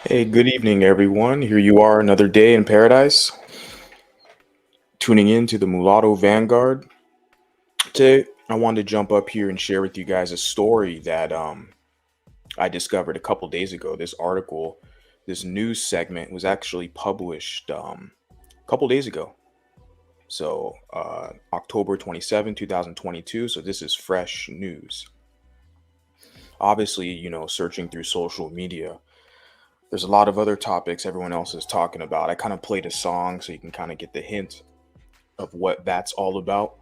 Hey, good evening, everyone. Here you are, another day in paradise, tuning in to the Mulatto Vanguard. Today, I wanted to jump up here and share with you guys a story that I discovered a couple days ago. This article, this news segment was actually published a couple days ago. So, October 27, 2022. So, this is fresh news. Obviously, searching through social media, there's a lot of other topics everyone else is talking about. I kind of played a song so you can kind of get the hint of what that's all about.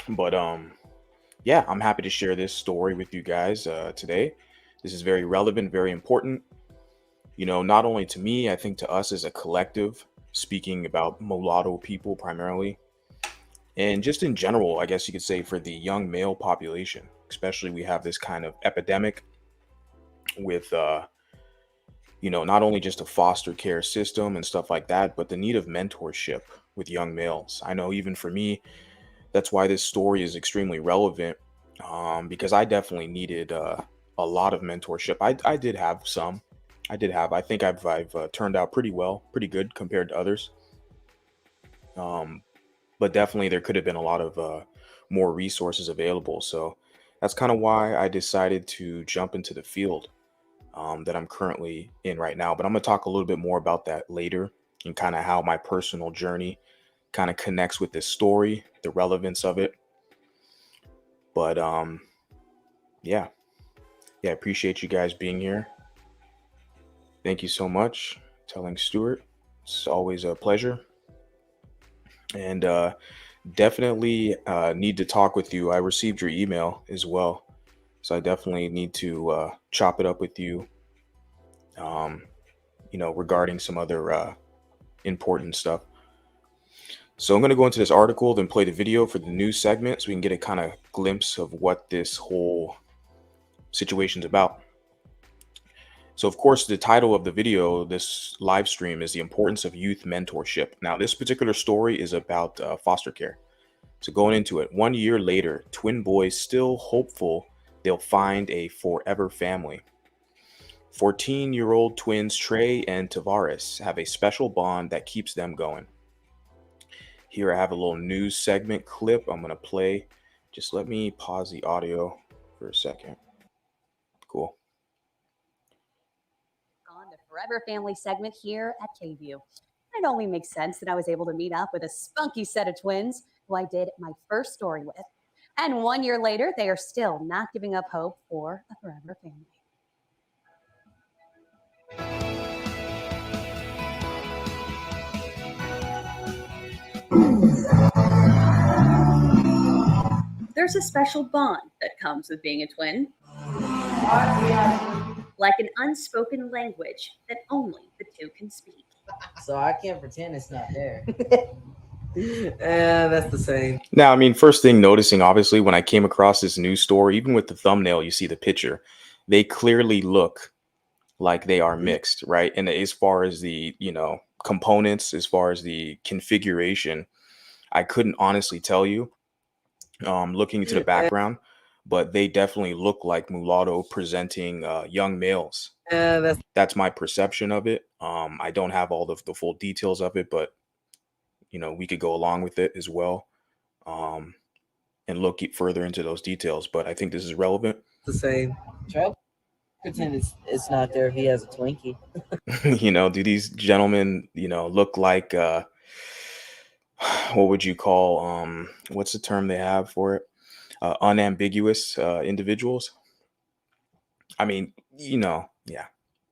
But yeah, I'm happy to share this story with you guys today. This is very relevant, very important. Not only to me, I think to us as a collective, speaking about mulatto people primarily, and just in general, I guess you could say for the young male population, especially we have this kind of epidemic with not only just a foster care system and stuff like that, but the need of mentorship with young males. I know even for me, that's why this story is extremely relevant, because I definitely needed a lot of mentorship. I did have some. I did have. I think I've turned out pretty well, pretty good compared to others. Um, but definitely there could have been a lot of more resources available. So that's kind of why I decided to jump into the field that I'm currently in right now. But I'm going to talk a little bit more about that later and kind of how my personal journey kind of connects with this story, the relevance of it. But yeah, yeah, I appreciate you guys being here. Thank you so much. Telling Stuart, it's always a pleasure, and definitely need to talk with you. I received your email as well, so I definitely need to chop it up with you. Um, regarding some other important stuff. So I'm going to go into this article, then play the video for the news segment so we can get a kind of glimpse of what this whole situation's about. So, of course, the title of the video, this live stream, is The Importance of Youth Mentorship. Now, this particular story is about foster care. So, going into it, 1 year later, twin boys still hopeful they'll find a forever family. 14-year-old twins Trey and Tavares have a special bond that keeps them going. Here I have a little news segment clip I'm going to play. Just let me pause the audio for a second. Cool. On the Forever Family segment here at KView. It only makes sense that I was able to meet up with a spunky set of twins who I did my first story with. And 1 year later, they are still not giving up hope for a forever family. There's a special bond that comes with being a twin, like an unspoken language that only the two can speak. So I can't pretend it's not there. That's the same. Now, I mean, first thing noticing, obviously, when I came across this news story, even with the thumbnail, you see the picture, they clearly look like they are mixed, right? And as far as the, components, as far as the configuration, I couldn't honestly tell you, looking into the background, but they definitely look like mulatto presenting young males. That's my perception of it. I don't have all the full details of it, but we could go along with it as well, and look further into those details. But I think this is relevant. The same. Try to pretend it's not there if he has a Twinkie. Do these gentlemen, look like what would you call what's the term they have for it? Unambiguous individuals. I mean, yeah.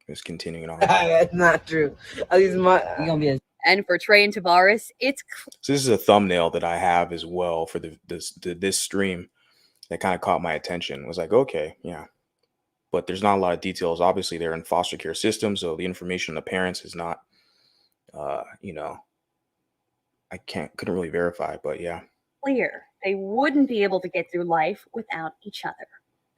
Just continuing on. That's not true. You're gonna be And for Trey and Tavares, it's So this is a thumbnail that I have as well for this stream that kind of caught my attention. It was like, okay, yeah. But there's not a lot of details. Obviously, they're in foster care system, so the information on the parents is not, I couldn't really verify, but yeah. clear they wouldn't be able to get through life without each other.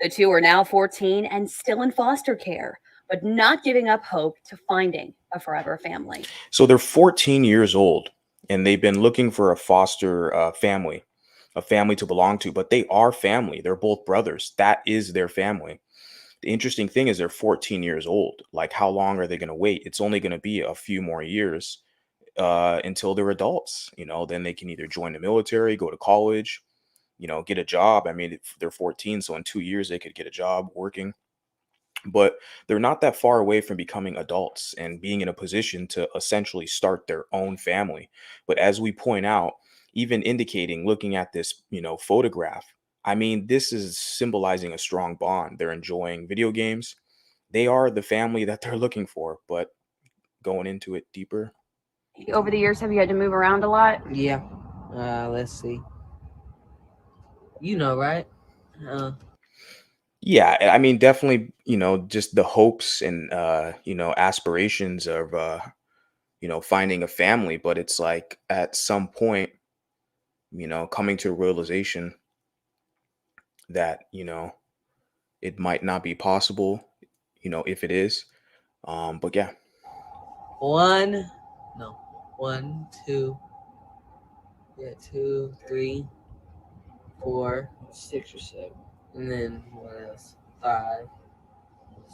The two are now 14 and still in foster care, but not giving up hope to finding a forever family. So they're 14 years old, and they've been looking for a foster family, a family to belong to, but they are family. They're both brothers. That is their family. The interesting thing is they're 14 years old. Like, how long are they going to wait? It's only going to be a few more years until they're adults. Then they can either join the military, go to college, get a job. I mean, they're 14, so in 2 years they could get a job working. But they're not that far away from becoming adults and being in a position to essentially start their own family. But as we point out, even indicating, looking at this, photograph, I mean, this is symbolizing a strong bond. They're enjoying video games. They are the family that they're looking for. But going into it deeper, Over the years, have you had to move around a lot? Yeah. Let's see. You know, right? yeah, I mean, definitely, just the hopes and aspirations of finding a family. But it's like at some point, coming to a realization that it might not be possible, if it is. But yeah. One, no, one, two, yeah, 2, 3, 4, 6 or 7, and then what else? 5,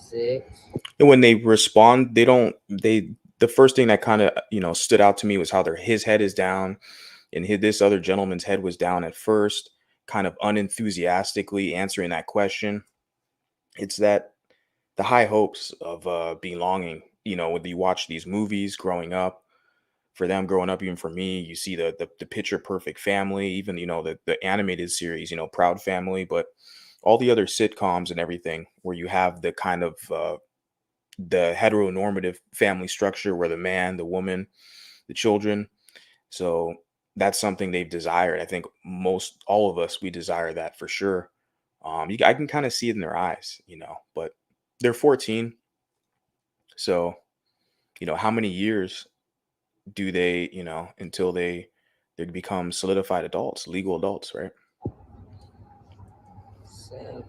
6. And when they respond, the first thing that kind of stood out to me was how his head is down, and this other gentleman's head was down at first, kind of unenthusiastically answering that question. It's that the high hopes of belonging. When you watch these movies growing up, for them growing up, even for me, you see the picture perfect family, even the animated series, Proud Family, but all the other sitcoms and everything, where you have the kind of the heteronormative family structure, where the man, the woman, the children. So that's something they've desired. I think most all of us, we desire that for sure. I can kind of see it in their eyes, but they're 14. So, how many years do they, until they become solidified adults, legal adults, right? 7.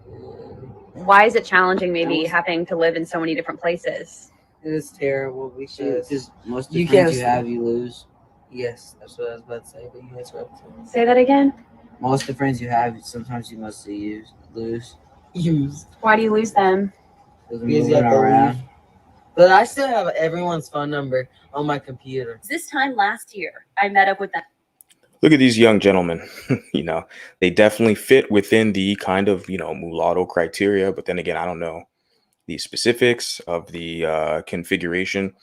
Why is it challenging, maybe having to live in so many different places? It's terrible because Because most of you the friends can't- you have, you lose. yes, that's what I was about to say, but you interrupted me. Say that again. Most of the friends you have, sometimes you mostly lose. Used. Why do you lose them? Because Because you have to leave. But I still have everyone's phone number on my computer. This time last year, I met up with them. Look at these young gentlemen. They definitely fit within the kind of, mulatto criteria. But then again, I don't know the specifics of the configuration.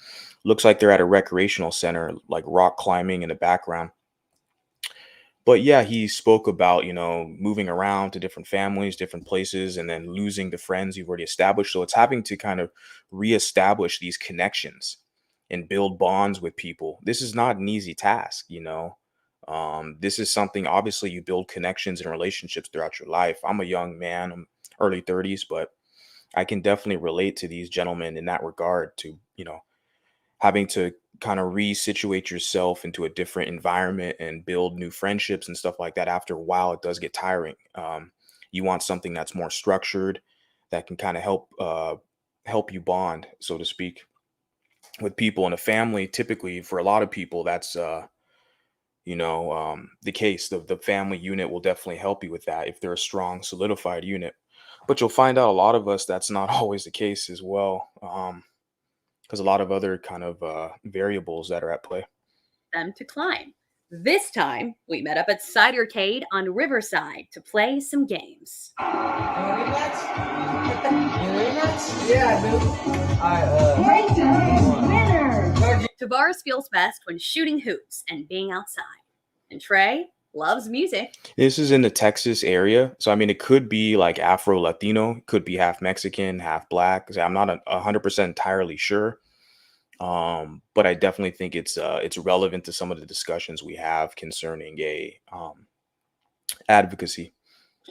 Looks like they're at a recreational center, like rock climbing in the background. But yeah, he spoke about, moving around to different families, different places, and then losing the friends you've already established. So it's having to kind of reestablish these connections and build bonds with people. This is not an easy task. This is something, obviously, you build connections and relationships throughout your life. I'm a young man, I'm early 30s, but I can definitely relate to these gentlemen in that regard, to, having to kind of resituate yourself into a different environment and build new friendships and stuff like that. After a while, it does get tiring. You want something that's more structured, that can kind of help you bond, so to speak, with people. In a family, typically, for a lot of people, that's the case. The family unit will definitely help you with that if they're a strong, solidified unit. But you'll find out a lot of us, that's not always the case as well. Because a lot of other kind of variables that are at play. Them to climb. This time, we met up at Cidercade on Riverside to play some games. Yeah, I do. Tavares feels best when shooting hoops and being outside. And Trey loves music. This is in the Texas area. So, I mean, it could be like Afro Latino, it could be half Mexican, half black. I'm not 100% entirely sure. But I definitely think it's relevant to some of the discussions we have concerning a advocacy.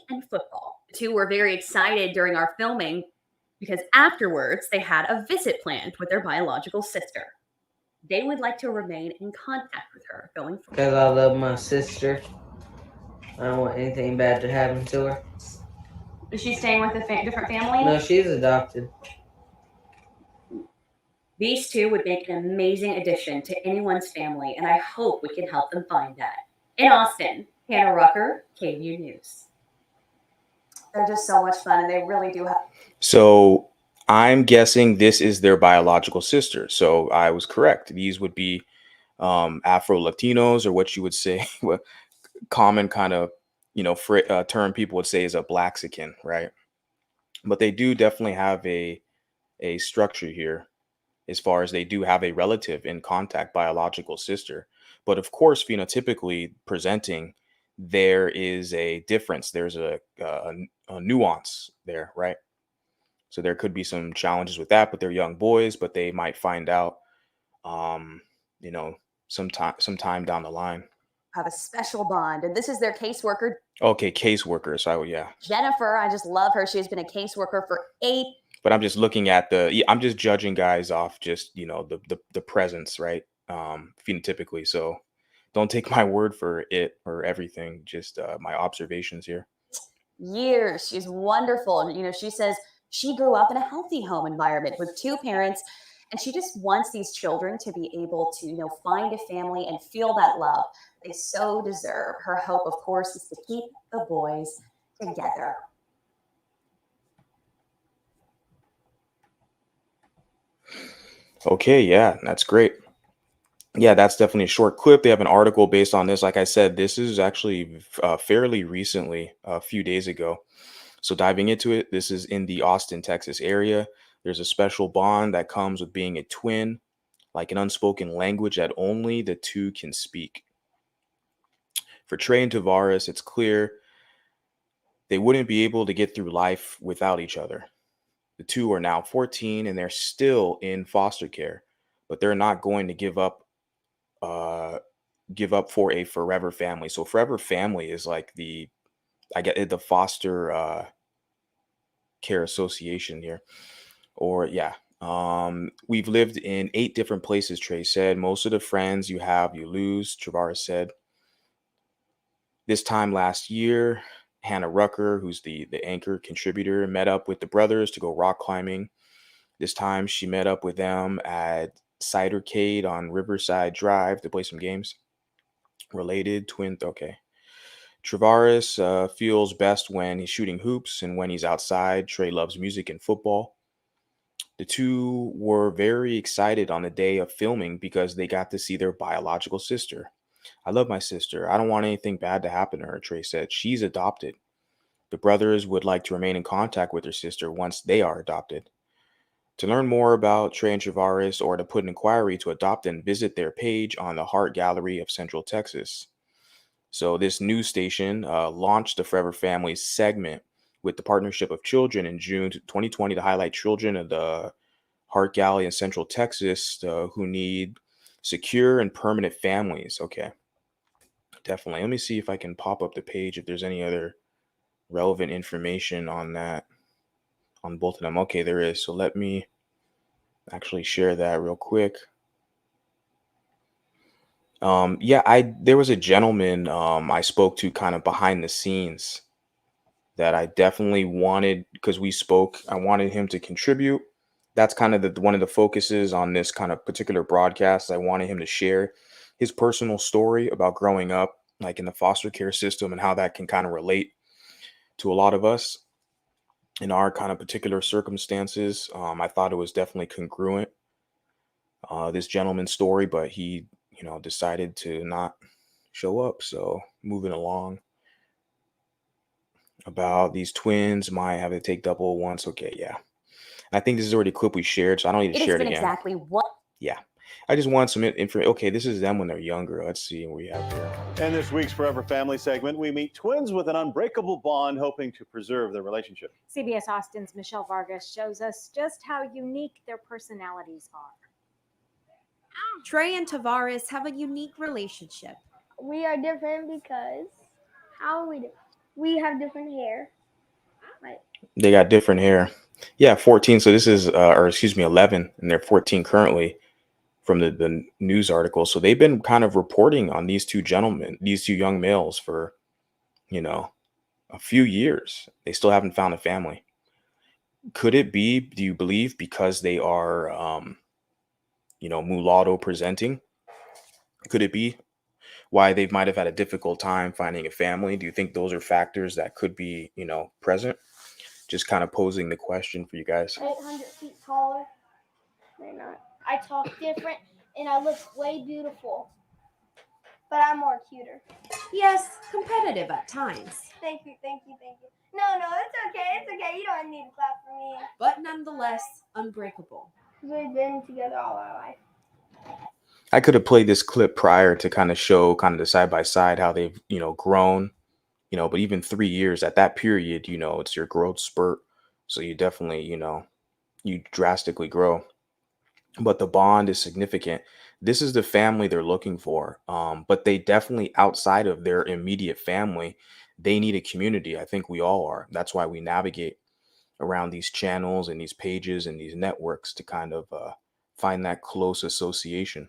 And football. The two were very excited during our filming because afterwards they had a visit planned with their biological sister. They would like to remain in contact with her going forward. Because I love my sister. I don't want anything bad to happen to her. Is she staying with a different family? No, she's adopted. These two would make an amazing addition to anyone's family, and I hope we can help them find that. In Austin, Hannah Rucker, KVU News. They're just so much fun, and they really do have So I'm guessing this is their biological sister. So I was correct. These would be Afro Latinos, or what you would say, what common kind of term people would say is a Blaxican, right? But they do definitely have a structure here, as far as they do have a relative in contact, biological sister. But of course, phenotypically presenting, there is a difference. There's a nuance there, right? So there could be some challenges with that, but they're young boys, but they might find out, um, you know, sometime down the line. a special bond, and this is their caseworker, Okay, caseworker. So yeah, Jennifer. I just love her. She's been a caseworker for 8. but I'm just looking at I'm just judging guys off just the presence, right? Phenotypically. So don't take my word for it or everything. Just my observations here. years. She's wonderful. And, she says she grew up in a healthy home environment with 2 parents, and she just wants these children to be able to, find a family and feel that love they so deserve. Her hope, of course, is to keep the boys together. Okay, yeah, that's great. Yeah, that's definitely a short clip. They have an article based on this. Like I said, this is actually fairly recently, a few days ago. So diving into it, this is in the Austin, Texas area. There's a special bond that comes with being a twin, like an unspoken language that only the two can speak. For Trey and Tavares, it's clear they wouldn't be able to get through life without each other. The two are now 14 and they're still in foster care, but they're not going to uh, give up for a forever family. So forever family is like the foster care association here. Or yeah. We've lived in 8 different places, Trey said. Most of the friends you have, you lose, Travaris said. This time last year, Hannah Rucker, who's the anchor contributor, met up with the brothers to go rock climbing. This time she met up with them at Cidercade on Riverside Drive to play some games. Related twin, okay. Travaris feels best when he's shooting hoops and when he's outside. Trey loves music and football. The two were very excited on the day of filming because they got to see their biological sister. I love my sister. I don't want anything bad to happen to her, Trey said. She's adopted. The brothers would like to remain in contact with their sister once they are adopted. To learn more about Trey and Travaris or to put an inquiry to adopt them, visit their page on the Heart Gallery of Central Texas. So this news station launched the Forever Family segment with the partnership of children in June 2020 to highlight children of the Heart Gallery in Central Texas who need secure and permanent families. Okay, definitely. Let me see if I can pop up the page if there's any other relevant information on that, on both of them. Okay, there is. So let me actually share that real quick. There was a gentleman I spoke to kind of behind the scenes that I definitely wanted, because we spoke, I wanted him to contribute. That's kind of one of the focuses on this kind of particular broadcast. I wanted him to share his personal story about growing up like in the foster care system and how that can kind of relate to a lot of us in our kind of particular circumstances. I thought it was definitely congruent, this gentleman's story, but he, decided to not show up. So moving along, about these twins might have to take double once. Okay, yeah. I think this is already a clip we shared, so I don't need to It has share it been again. exactly what Yeah. I just want some information. Okay, this is them when they're younger. Let's see what we have here. In this week's Forever Family segment, we meet twins with an unbreakable bond hoping to preserve their relationship. CBS Austin's Michelle Vargas shows us just how unique their personalities are. Trey and Tavares have a unique relationship. We are different because how are we different? We have different hair. They got different hair. Yeah, 14. So this is, 11, and they're 14 currently from the news article. So they've been kind of reporting on these two gentlemen, these two young males for, a few years. They still haven't found a family. Could it be, do you believe, because they are, mulatto presenting? Could it be why they might have had a difficult time finding a family? Do you think those are factors that could be, present? just kind of posing the question for you guys. 800 feet taller. They're not. I talk different and I look way beautiful. But I'm more cuter. Yes, competitive at times, Thank you, thank you, thank you. No, it's okay, it's okay. You don't need to clap for me. but nonetheless unbreakable. We've been together all our life. I could have played this clip prior to kind of show kind of the side by side how they've, grown, but even 3 years at that period, it's your growth spurt. So you definitely, you drastically grow. But the bond is significant. This is the family they're looking for. But they definitely, outside of their immediate family, they need a community. I think we all are. That's why we navigate around these channels and these pages and these networks to kind of find that close association.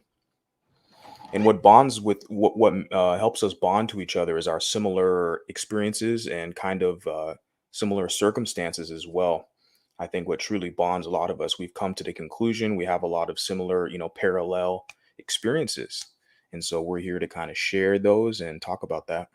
And what bonds with what helps us bond to each other is our similar experiences and kind of similar circumstances as well. I think what truly bonds a lot of us, we've come to the conclusion we have a lot of similar, parallel experiences. And so we're here to kind of share those and talk about that.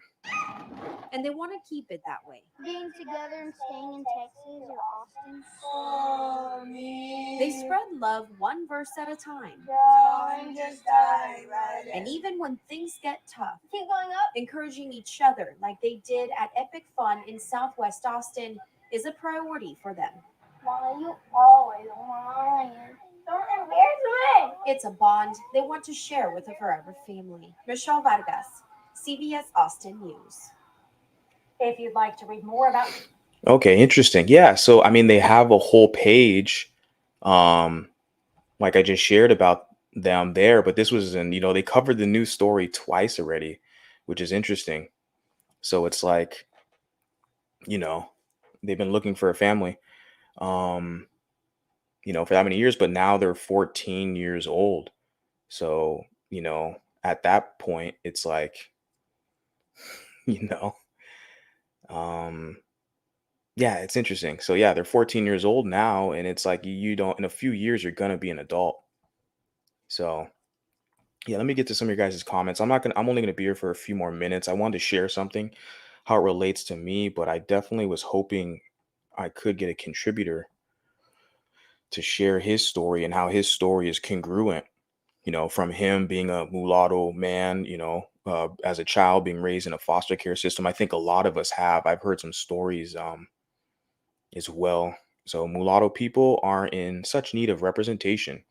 And they want to keep it that way. Being together and staying in Texas or Austin. Oh, They spread love one verse at a time. Darling, just die right. And even when things get tough, Keep going up. encouraging each other like they did at Epic Fun in Southwest Austin is a priority for them. Mama, you always lying. Don't embarrass me. It's a bond they want to share with a forever family. Michelle Vargas, CBS Austin News. If you'd like to read more about Okay, interesting. Yeah. So, I mean, they have a whole page, like I just shared about them there, but this was they covered the news story twice already, which is interesting. So it's like, they've been looking for a family, um, for that many years, but now they're 14 years old. So, at that point, it's like, you know, um, yeah, it's interesting. So yeah, they're 14 years old now, and it's like you don't in a few years you're gonna be an adult. So yeah, let me get to some of your guys' comments. I'm only gonna be here for a few more minutes. I wanted to share something, how it relates to me, but I definitely was hoping I could get a contributor to share his story and how his story is congruent, from him being a mulatto man, as a child being raised in a foster care system. I think a lot of us have. I've heard some stories as well. So mulatto people are in such need of representation.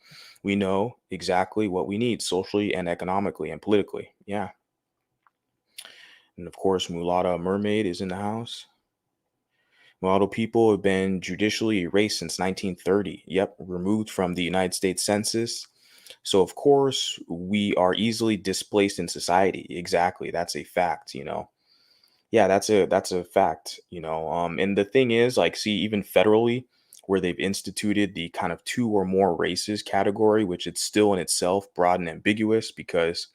We know exactly what we need socially and economically and politically. Yeah. And of course, Mulatta Mermaid is in the house. Mulatto people have been judicially erased since 1930. Yep, removed from the United States Census. So of course, we are easily displaced in society. Exactly. That's a fact, Yeah, that's a fact, and the thing is, like, see, even federally, where they've instituted the kind of two or more races category, which it's still in itself broad and ambiguous, because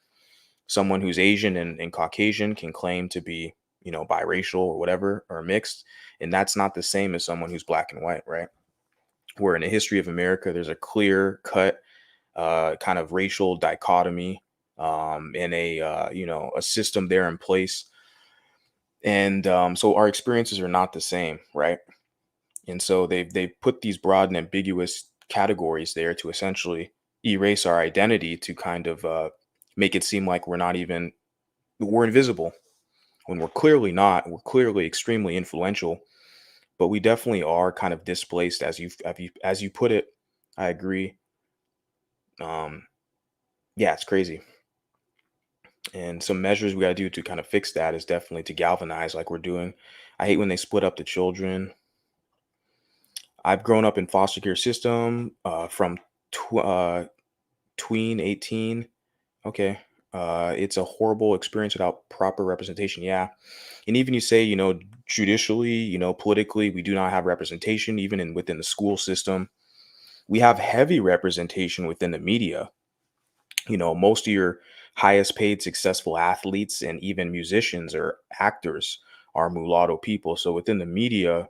someone who's Asian and Caucasian can claim to be, biracial or whatever, or mixed, and that's not the same as someone who's black and white, right? Where in the history of America, there's a clear cut kind of racial dichotomy, and a system there in place. And so our experiences are not the same, right? And so they've put these broad and ambiguous categories there to essentially erase our identity, to kind of make it seem like we're invisible, when we're clearly not. We're clearly extremely influential, but we definitely are kind of displaced, as you put it. I agree. Yeah, it's crazy. And some measures we got to do to kind of fix that is definitely to galvanize, like we're doing. I hate when they split up the children. I've grown up in foster care system from tween 18. Okay. It's a horrible experience without proper representation. Yeah. And even you say, judicially, politically, we do not have representation, even within the school system. We have heavy representation within the media. Most of your highest paid successful athletes and even musicians or actors are mulatto people. So within the media,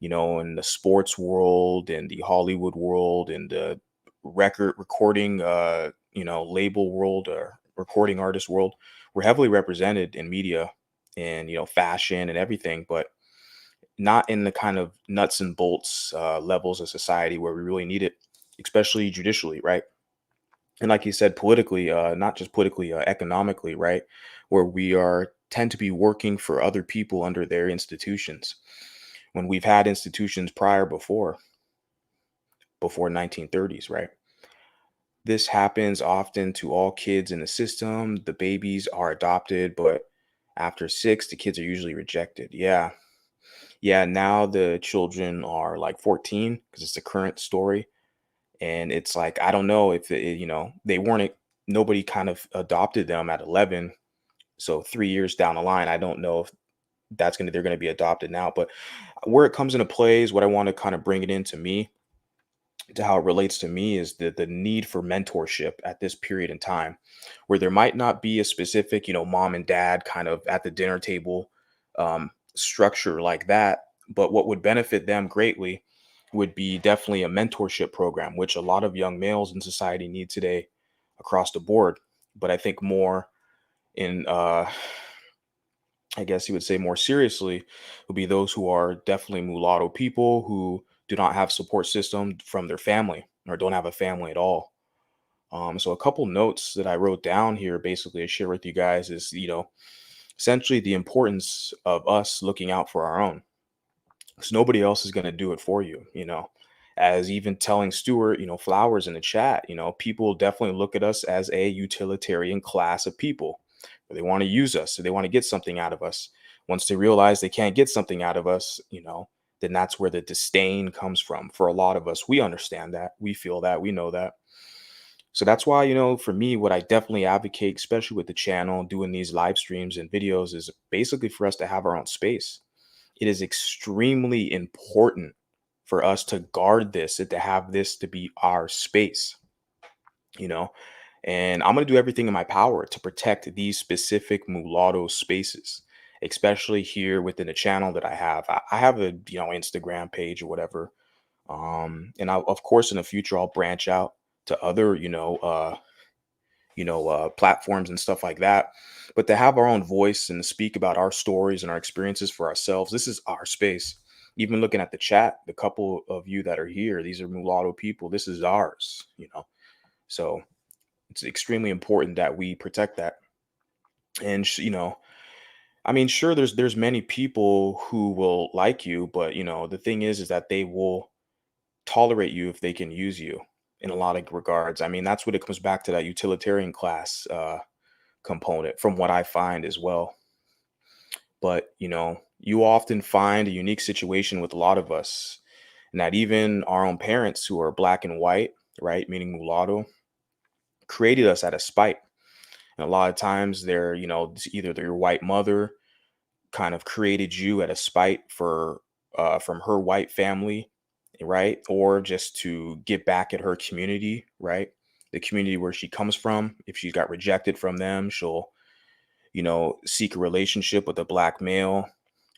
in the sports world, in the Hollywood world, in the recording, label world, or recording artist world, we're heavily represented in media and, fashion and everything. But not in the kind of nuts and bolts levels of society where we really need it, especially judicially, right? And like you said, politically, not just politically, economically, right? Where we are tend to be working for other people under their institutions when we've had institutions prior before 1930s, right? This happens often to all kids in the system. The babies are adopted, but after six, the kids are usually rejected. Yeah. Yeah. Now the children are like 14 because it's the current story. And it's like, I don't know if, they weren't, nobody kind of adopted them at 11. So 3 years down the line, I don't know if they're going to be adopted now. But where it comes into play is what I want to kind of bring it into me to how it relates to me is the need for mentorship at this period in time where there might not be a specific mom and dad kind of at the dinner table structure like that, but what would benefit them greatly would be definitely a mentorship program, which a lot of young males in society need today across the board. But I think more in I guess you would say more seriously, would be those who are definitely mulatto people who do not have support system from their family or don't have a family at all. So a couple notes that I wrote down here basically to share with you guys is, essentially the importance of us looking out for our own. Because nobody else is going to do it for you. As even telling Stuart, Flowers in the chat, people definitely look at us as a utilitarian class of people. They want to use us, so they want to get something out of us. Once they realize they can't get something out of us, then that's where the disdain comes from. For a lot of us, we understand that, we feel that, we know that. So that's why, for me, what I definitely advocate, especially with the channel, doing these live streams and videos, is basically for us to have our own space. It is extremely important for us to guard this and to have this to be our space, you know. And I'm going to do everything in my power to protect these specific mulatto spaces, especially here within the channel that I have. I have a Instagram page or whatever, and of course in the future I'll branch out to other platforms and stuff like that. But to have our own voice and to speak about our stories and our experiences for ourselves, this is our space. Even looking at the chat, the couple of you that are here, these are mulatto people. This is ours. So it's extremely important that we protect that. And I mean, sure, there's many people who will like you, but the thing is that they will tolerate you if they can use you in a lot of regards. I mean, that's what it comes back to, that utilitarian class component, from what I find as well. But you often find a unique situation with a lot of us, and that even our own parents who are black and white, right, meaning mulatto, created us out of spite. And a lot of times they're, it's either their white mother kind of created you at a spite for from her white family, right? Or just to get back at her community, right? The community where she comes from. If she got rejected from them, she'll, seek a relationship with a black male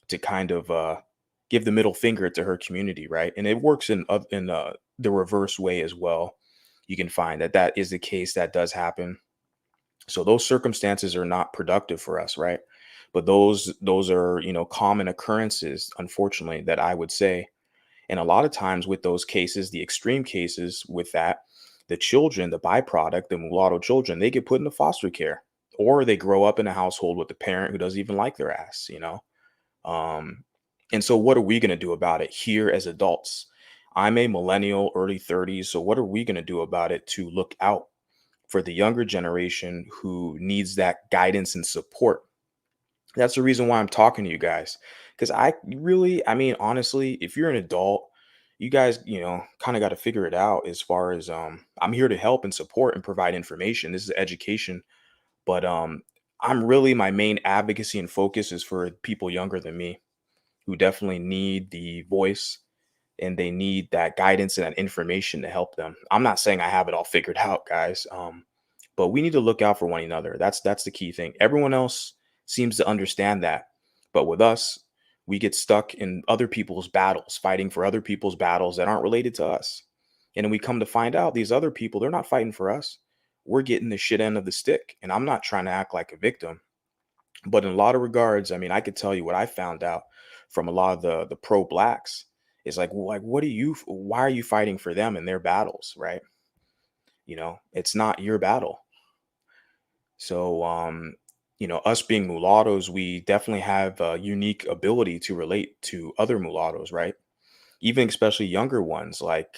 to kind of give the middle finger to her community, right? And it works in the reverse way as well. You can find that is the case. That does happen. So those circumstances are not productive for us, right? But those are common occurrences, unfortunately, that I would say. And a lot of times with those cases, the extreme cases with that, the children, the byproduct, the mulatto children, they get put into foster care, or they grow up in a household with a parent who doesn't even like their ass. Um, and so what are we going to do about it here as adults? I'm a millennial, early 30s. So what are we going to do about it to look out for the younger generation who needs that guidance and support? That's the reason why I'm talking to you guys. Because I mean, honestly, if you're an adult, you guys, kind of got to figure it out as far as I'm here to help and support and provide information. This is education. But I'm really, my main advocacy and focus is for people younger than me who definitely need the voice, and they need that guidance and that information to help them. I'm not saying I have it all figured out, guys. But we need to look out for one another. That's the key thing. Everyone else seems to understand that. But with us, we get stuck in other people's battles, fighting for other people's battles that aren't related to us. And then we come to find out these other people, they're not fighting for us. We're getting the shit end of the stick. And I'm not trying to act like a victim. But in a lot of regards, I mean, I could tell you what I found out from a lot of the pro blacks. It's like, well, like, why are you fighting for them in their battles, right? It's not your battle. So, us being mulattoes, we definitely have a unique ability to relate to other mulattoes, right? Even especially younger ones, like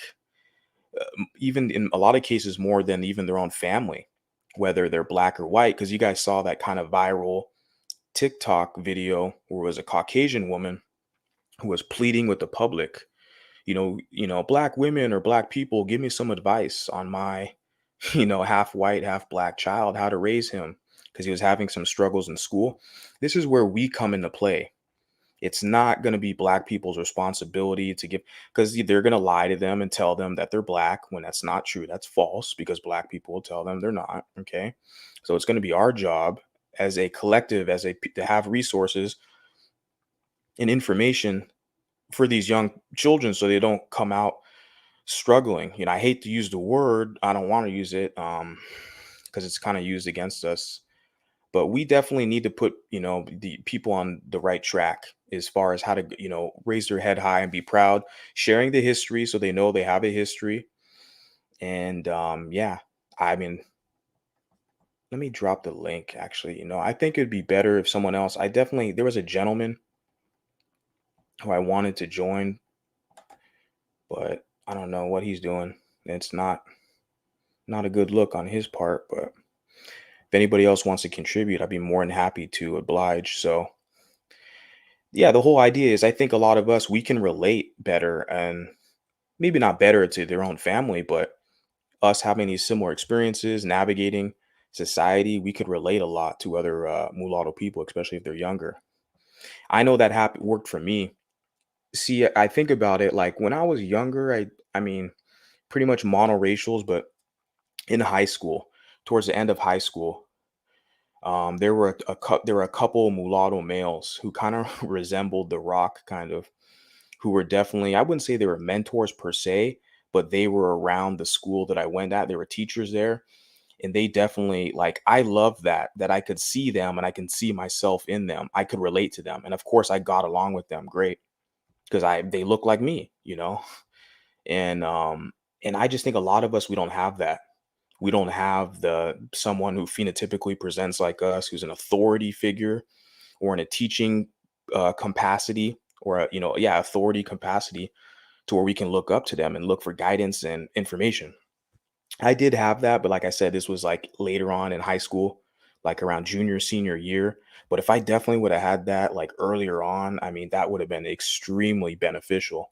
even in a lot of cases more than even their own family, whether they're black or white. Because you guys saw that kind of viral TikTok video where it was a Caucasian woman who was pleading with the public, black women or black people, give me some advice on my, half white, half black child, how to raise him because he was having some struggles in school. This is where we come into play. It's not going to be black people's responsibility to give, because they're going to lie to them and tell them that they're black when that's not true. That's false because black people will tell them they're not. Okay. So it's going to be our job as a collective, to have resources and information for these young children so they don't come out struggling. I hate to use the word, I don't want to use it because it's kind of used against us, but we definitely need to put the people on the right track as far as how to raise their head high and be proud, sharing the history so they know they have a history. And yeah, I mean, let me drop the link. Actually, I think it'd be better if someone else, there was a gentleman who I wanted to join, but I don't know what he's doing. It's not a good look on his part, but if anybody else wants to contribute, I'd be more than happy to oblige. So yeah, the whole idea is I think a lot of us, we can relate better, and maybe not better to their own family, but us having these similar experiences, navigating society, we could relate a lot to other mulatto people, especially if they're younger. I know that worked for me. See, I think about it like when I was younger, I mean, pretty much monoracials, but in high school, towards the end of high school, there were a couple mulatto males who kind of resembled The Rock, kind of, who were definitely, I wouldn't say they were mentors per se, but they were around the school that I went at. There were teachers there, and they definitely, like, I love that I could see them and I can see myself in them. I could relate to them, and of course, I got along with them great because they look like me. And and I just think a lot of us, we don't have that. We don't have the someone who phenotypically presents like us, who's an authority figure or in a teaching capacity, or authority capacity, to where we can look up to them and look for guidance and information. I did have that, but like I said, this was like later on in high school, like around junior, senior year. But if I definitely would have had that like earlier on, I mean, that would have been extremely beneficial.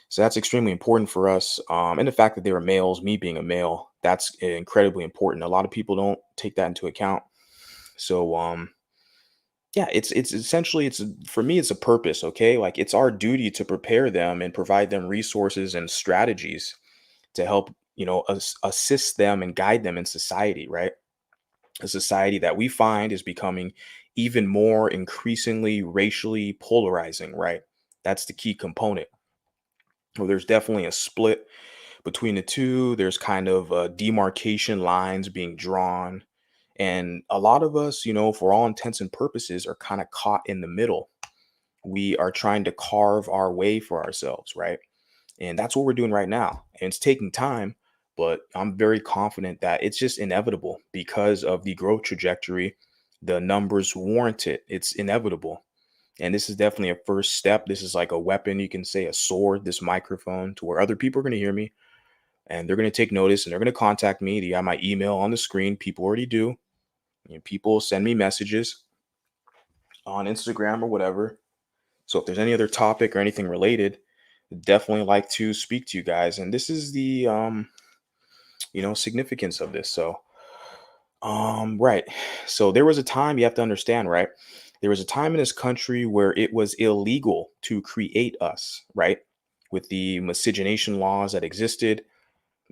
So that's extremely important for us. And the fact that they were males, me being a male, that's incredibly important. A lot of people don't take that into account. So yeah, it's essentially, for me, it's a purpose. Okay, like it's our duty to prepare them and provide them resources and strategies to help assist them and guide them in society. Right, a society that we find is becoming even more increasingly racially polarizing. Right, that's the key component. Well, there's definitely a split between the two. There's kind of demarcation lines being drawn. And a lot of us, for all intents and purposes, are kind of caught in the middle. We are trying to carve our way for ourselves, right? And that's what we're doing right now. And it's taking time, but I'm very confident that it's just inevitable because of the growth trajectory. The numbers warrant it. It's inevitable. And this is definitely a first step. This is like a weapon, you can say, a sword, this microphone, to where other people are going to hear me and they're going to take notice and they're going to contact me. They got my email on the screen. People already do. People send me messages on Instagram or whatever. So if there's any other topic or anything related, definitely like to speak to you guys. And this is the significance of this. So right. So there was a time, you have to understand, right? There was a time in this country where it was illegal to create us, right? With the miscegenation laws that existed,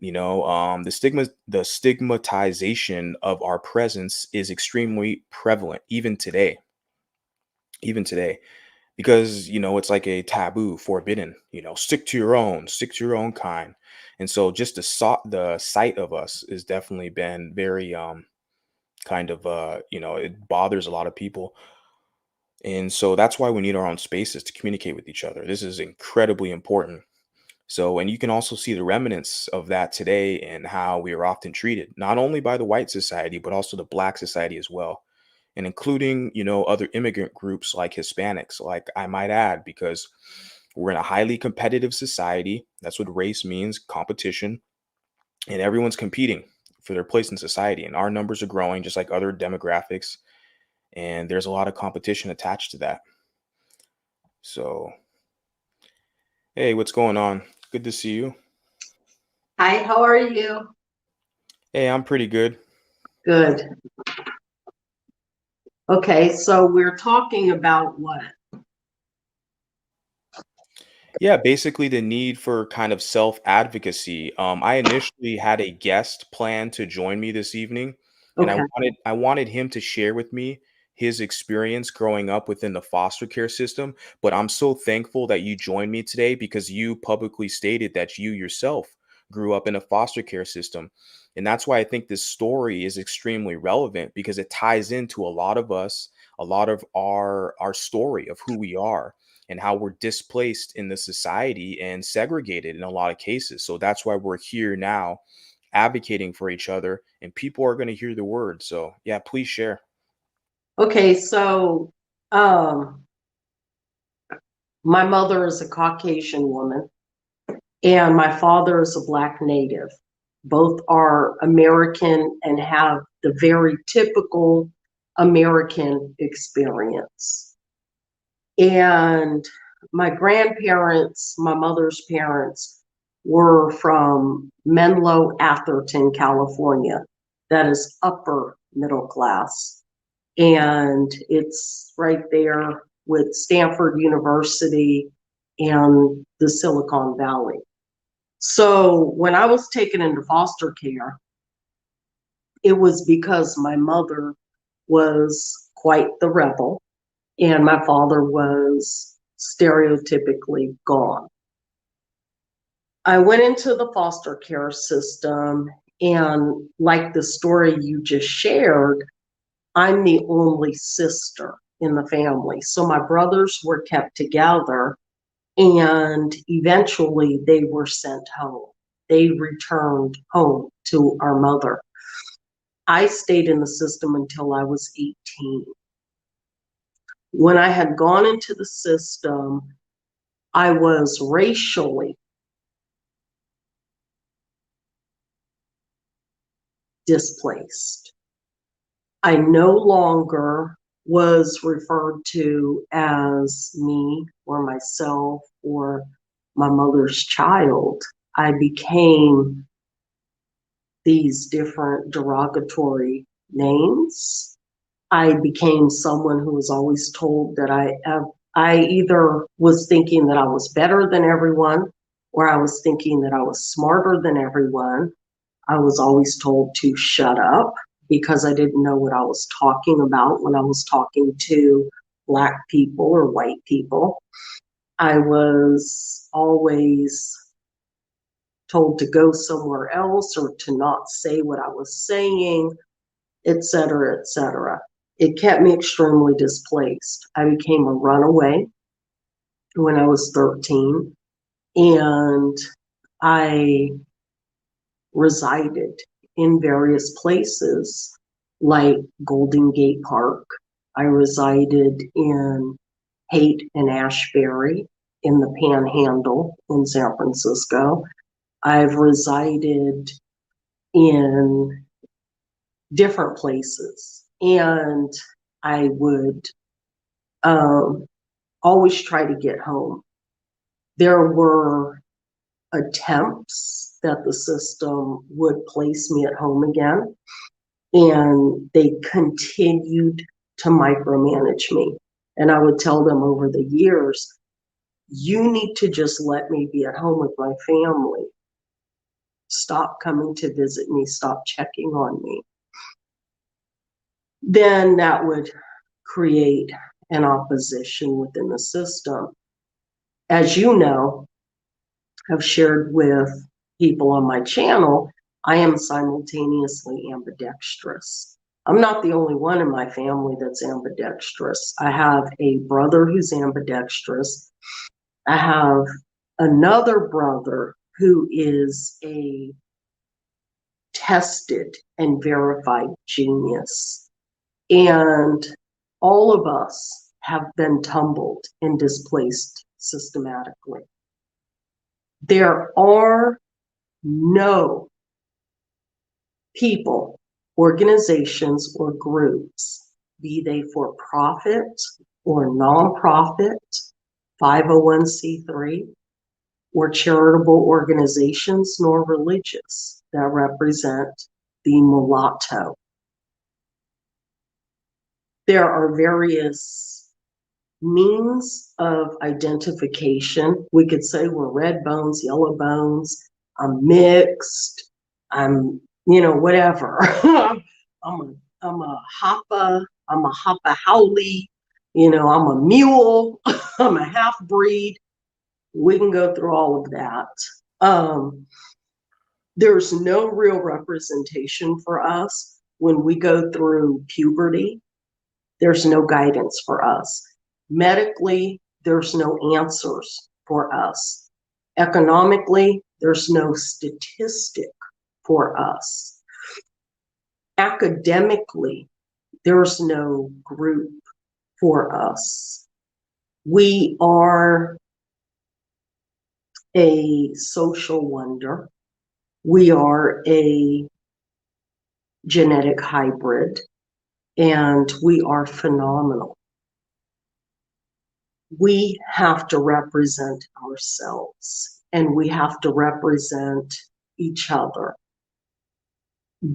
the stigmatization of our presence is extremely prevalent even today, because it's like a taboo, forbidden. Stick to your own kind. And so just the sight of us has definitely been very kind of it bothers a lot of people. And so that's why we need our own spaces to communicate with each other. This is incredibly important. So, and you can also see the remnants of that today in how we are often treated, not only by the white society, but also the black society as well. And including, other immigrant groups like Hispanics, like I might add, because we're in a highly competitive society. That's what race means, competition, and everyone's competing for their place in society. And our numbers are growing just like other demographics. And there's a lot of competition attached to that. So, hey, what's going on? Good to see you. Hi, how are you? Hey, I'm pretty good. Good. Okay, so we're talking about what? Yeah, basically the need for kind of self-advocacy. I initially had a guest plan to join me this evening, and I Okay. wanted him to share with me his experience growing up within the foster care system. But I'm so thankful that you joined me today because you publicly stated that you yourself grew up in a foster care system. And that's why I think this story is extremely relevant because it ties into a lot of us, a lot of our story of who we are and how we're displaced in the society and segregated in a lot of cases. So that's why we're here now advocating for each other and people are going to hear the word. So yeah, please share. Okay, so um my mother is a Caucasian woman and my father is a Black native. Both are American and have the very typical American experience. And my grandparents, my mother's parents, were from Menlo, Atherton, California. That is upper middle class. And it's right there with Stanford University and the Silicon Valley. So when I was taken into foster care, it was because my mother was quite the rebel and my father was stereotypically gone. I went into the foster care system, and like the story you just shared, I'm the only sister in the family. So my brothers were kept together, and eventually they were sent home. They returned home to our mother. I stayed in the system until I was 18. When I had gone into the system, I was racially displaced. I no longer was referred to as me or myself or my mother's child. I became these different derogatory names. I became someone who was always told that I either was thinking that I was better than everyone, or I was thinking that I was smarter than everyone. I was always told to shut up because I didn't know what I was talking about when I was talking to Black people or white people. I was always told to go somewhere else or to not say what I was saying, et cetera, et cetera. It kept me extremely displaced. I became a runaway when I was 13, and I resided in various places like Golden Gate Park. I resided in Haight and Ashbury in the Panhandle in San Francisco. I've resided in different places, and I would always try to get home. There were attempts that the system would place me at home again, and they continued to micromanage me. And I would tell them over the years, you need to just let me be at home with my family. Stop coming to visit me, stop checking on me. Then that would create an opposition within the system. As you know, I've shared with people on my channel, I am simultaneously ambidextrous. I'm not the only one in my family that's ambidextrous. I have a brother who's ambidextrous. I have another brother who is a tested and verified genius. And all of us have been tumbled and displaced systematically. There are no people, organizations, or groups, be they for profit or nonprofit, 501c3, or charitable organizations, nor religious, that represent the mulatto. There are various means of identification. We could say we're red bones, yellow bones, I'm mixed, I'm, whatever. I'm a hoppa, I'm a hoppa howley, I'm a mule, I'm a half breed. We can go through all of that. There's no real representation for us when we go through puberty. There's no guidance for us. Medically, there's no answers for us. Economically, there's no statistic for us. Academically, there's no group for us. We are a social wonder. We are a genetic hybrid, and we are phenomenal. We have to represent ourselves, and we have to represent each other.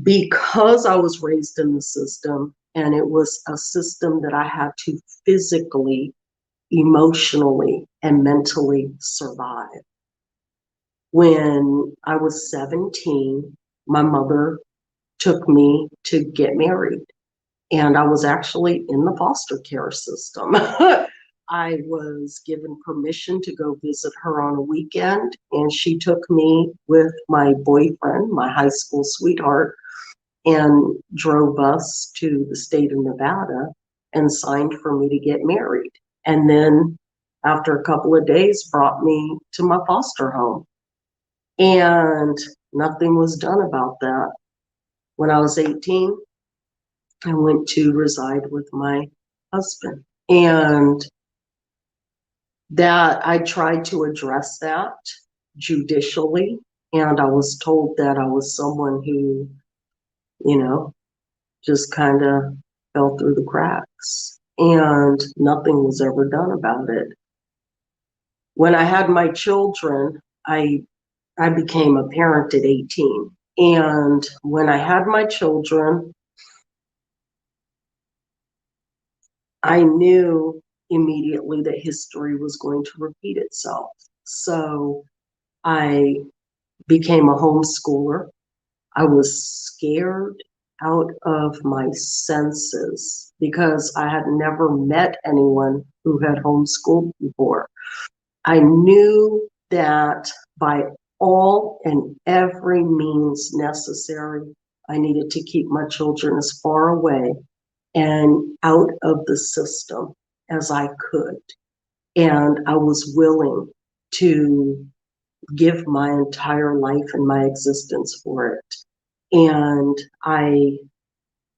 Because I was raised in the system, and it was a system that I had to physically, emotionally, and mentally survive. When I was 17, my mother took me to get married, and I was actually in the foster care system. I was given permission to go visit her on a weekend, and she took me with my boyfriend, my high school sweetheart, and drove us to the state of Nevada and signed for me to get married. And then after a couple of days, brought me to my foster home. And nothing was done about that. When I was 18, I went to reside with my husband. And that I tried to address that judicially. And I was told that I was someone who, just kind of fell through the cracks. And nothing was ever done about it. When I had my children, I became a parent at 18. And when I had my children, I knew immediately that history was going to repeat itself. So I became a homeschooler. I was scared out of my senses because I had never met anyone who had homeschooled before. I knew that by all and every means necessary, I needed to keep my children as far away and out of the system as I could. And I was willing to give my entire life and my existence for it. And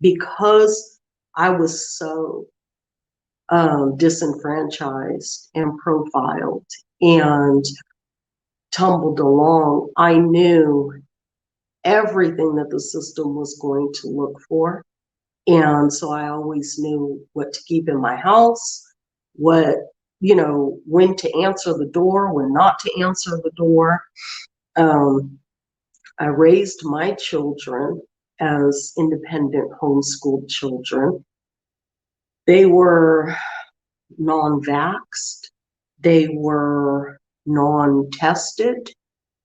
because I was so disenfranchised and profiled and tumbled along, I knew everything that the system was going to look for. And so I always knew what to keep in my house, when to answer the door, when not to answer the door. I raised my children as independent homeschooled children. They were non-vaxxed, they were non-tested,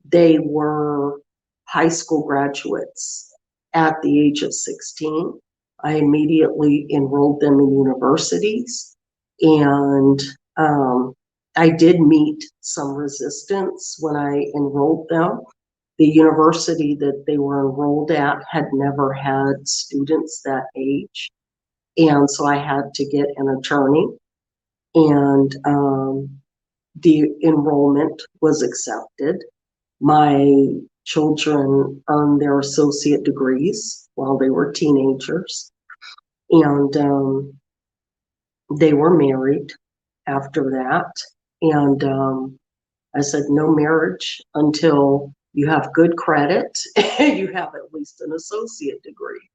they were high school graduates at the age of 16. I immediately enrolled them in universities, and I did meet some resistance when I enrolled them the university that they were enrolled at had never had students that age. And so I had to get an attorney, and the enrollment was accepted. My children earned their associate degrees while they were teenagers, and they were married after that. And I said, no marriage until you have good credit and you have at least an associate degree.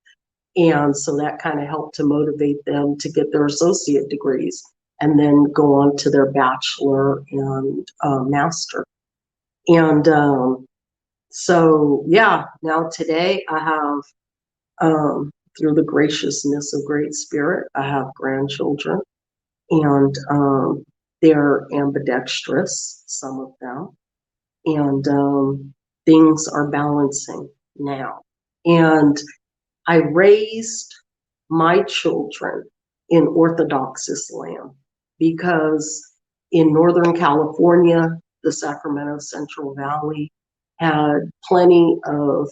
And so that kind of helped to motivate them to get their associate degrees and then go on to their bachelor and master. And so, yeah, now today I have, through the graciousness of Great Spirit, I have grandchildren, and they're ambidextrous, some of them, and things are balancing now. And I raised my children in Orthodox Islam because in Northern California, the Sacramento Central Valley had plenty of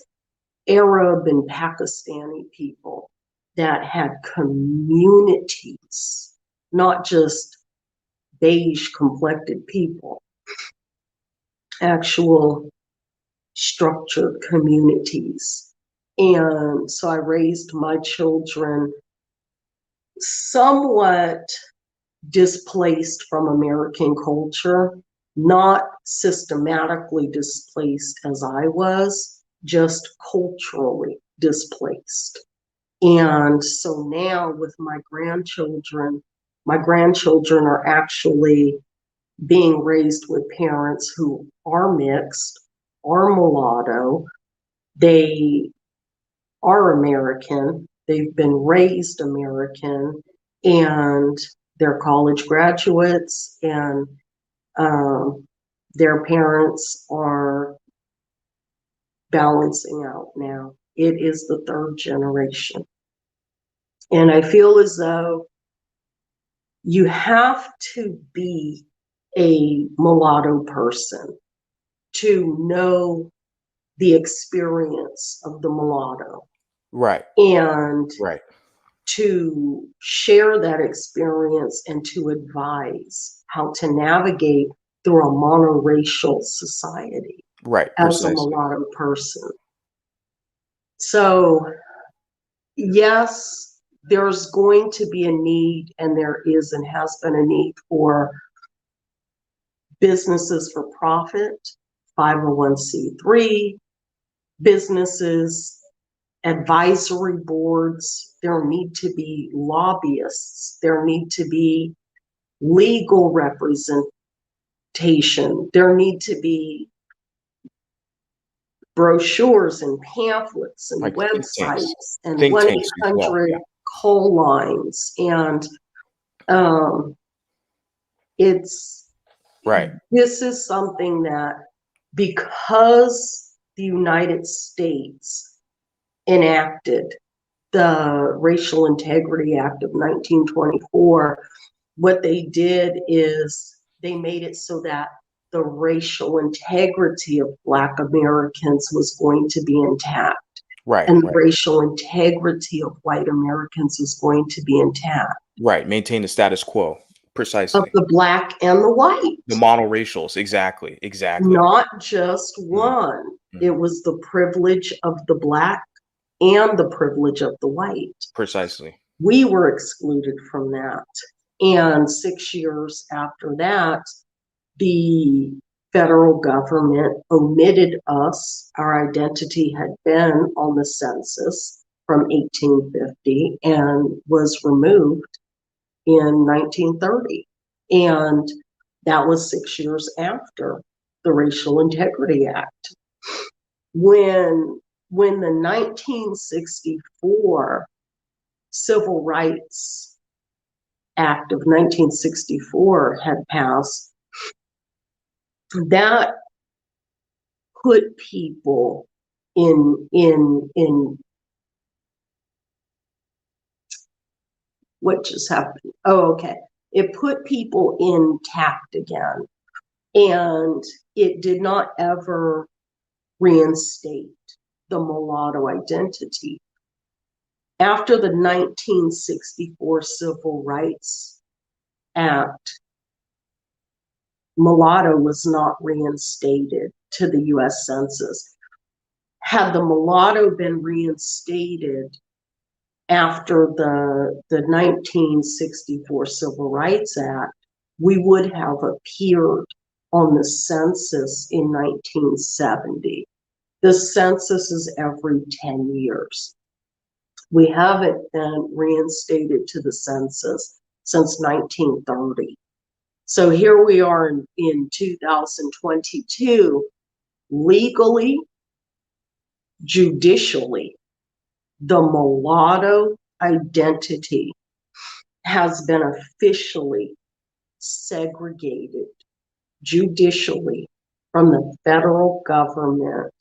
Arab and Pakistani people that had communities, not just beige complected people, actual structured communities. And so I raised my children somewhat displaced from American culture, not systematically displaced as I was, just culturally displaced. And so now with my grandchildren are actually being raised with parents who are mixed, are mulatto, they are American, they've been raised American, and they're college graduates, and their parents are balancing out now. It is the third generation. And I feel as though you have to be a mulatto person to know the experience of the mulatto. Right. And Right. to share that experience and to advise how to navigate through a monoracial society. Right. As Precisely. a mulatto person. So, yes, there's going to be a need, and there is and has been a need for businesses for profit, 501c3, businesses, advisory boards. There need to be lobbyists. There need to be legal representation. There need to be brochures and pamphlets and Like websites and think tanks as well. 1-800 Yeah. call lines. And it's Right. this is something that, because the United States enacted the Racial Integrity Act of 1924, what they did is they made it so that the racial integrity of Black Americans was going to be intact. Right. And the Right. racial integrity of white Americans was going to be intact. Right. Maintain the status quo. Of Precisely. the Black and the white. The monoracials. Exactly. Exactly. Not just one. Mhm. It was the privilege of the Black and the privilege of the white. Precisely. We were excluded from that. And 6 years after that, the federal government omitted us. Our identity had been on the census from 1850 and was removed in 1930. And that was 6 years after the Racial Integrity Act. When the 1964 Civil Rights Act of 1964 had passed, that put people in what just happened? Oh, okay. It put people intact again. And it did not ever reinstate the mulatto identity. After the 1964 Civil Rights Act, mulatto was not reinstated to the US Census. Had the mulatto been reinstated after the 1964 Civil Rights Act, we would have appeared on the census in 1970. The census is every 10 years. We haven't been reinstated to the census since 1930. So here we are in 2022, legally, judicially, the mulatto identity has been officially segregated judicially from the federal government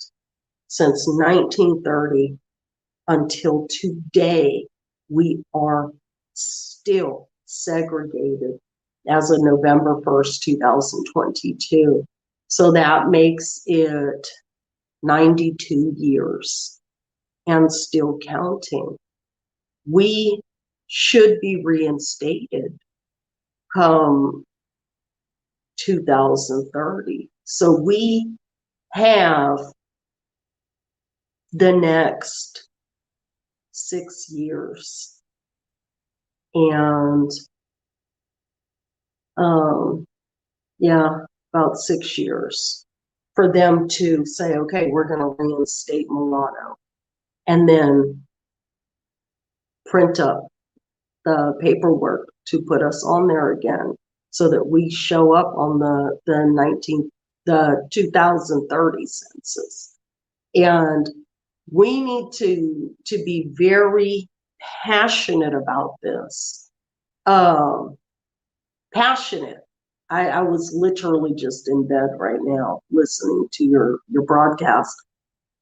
since 1930 until today. We are still segregated as of November 1st, 2022. So that makes it 92 years and still counting. We should be reinstated come 2030. So we have the next 6 years and about 6 years for them to say, okay, we're going to reinstate mulatto, and then print up the paperwork to put us on there again so that we show up on the 2030 census. And we need to be very passionate about this. Passionate. I was literally just in bed right now listening to your broadcast,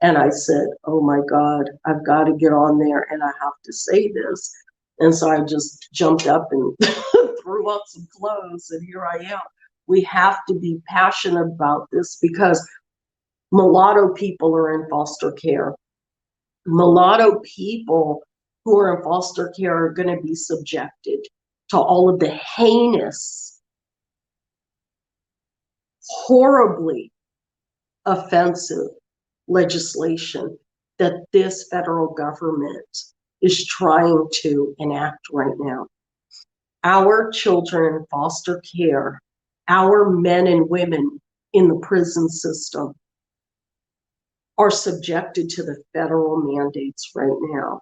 and I said, oh my God, I've got to get on there and I have to say this. And so I just jumped up and threw on some clothes, and here I am. We have to be passionate about this because mulatto people are in foster care. Mulatto people who are in foster care are going to be subjected to all of the heinous, horribly offensive legislation that this federal government is trying to enact right now. Our children in foster care, our men and women in the prison system are subjected to the federal mandates right now.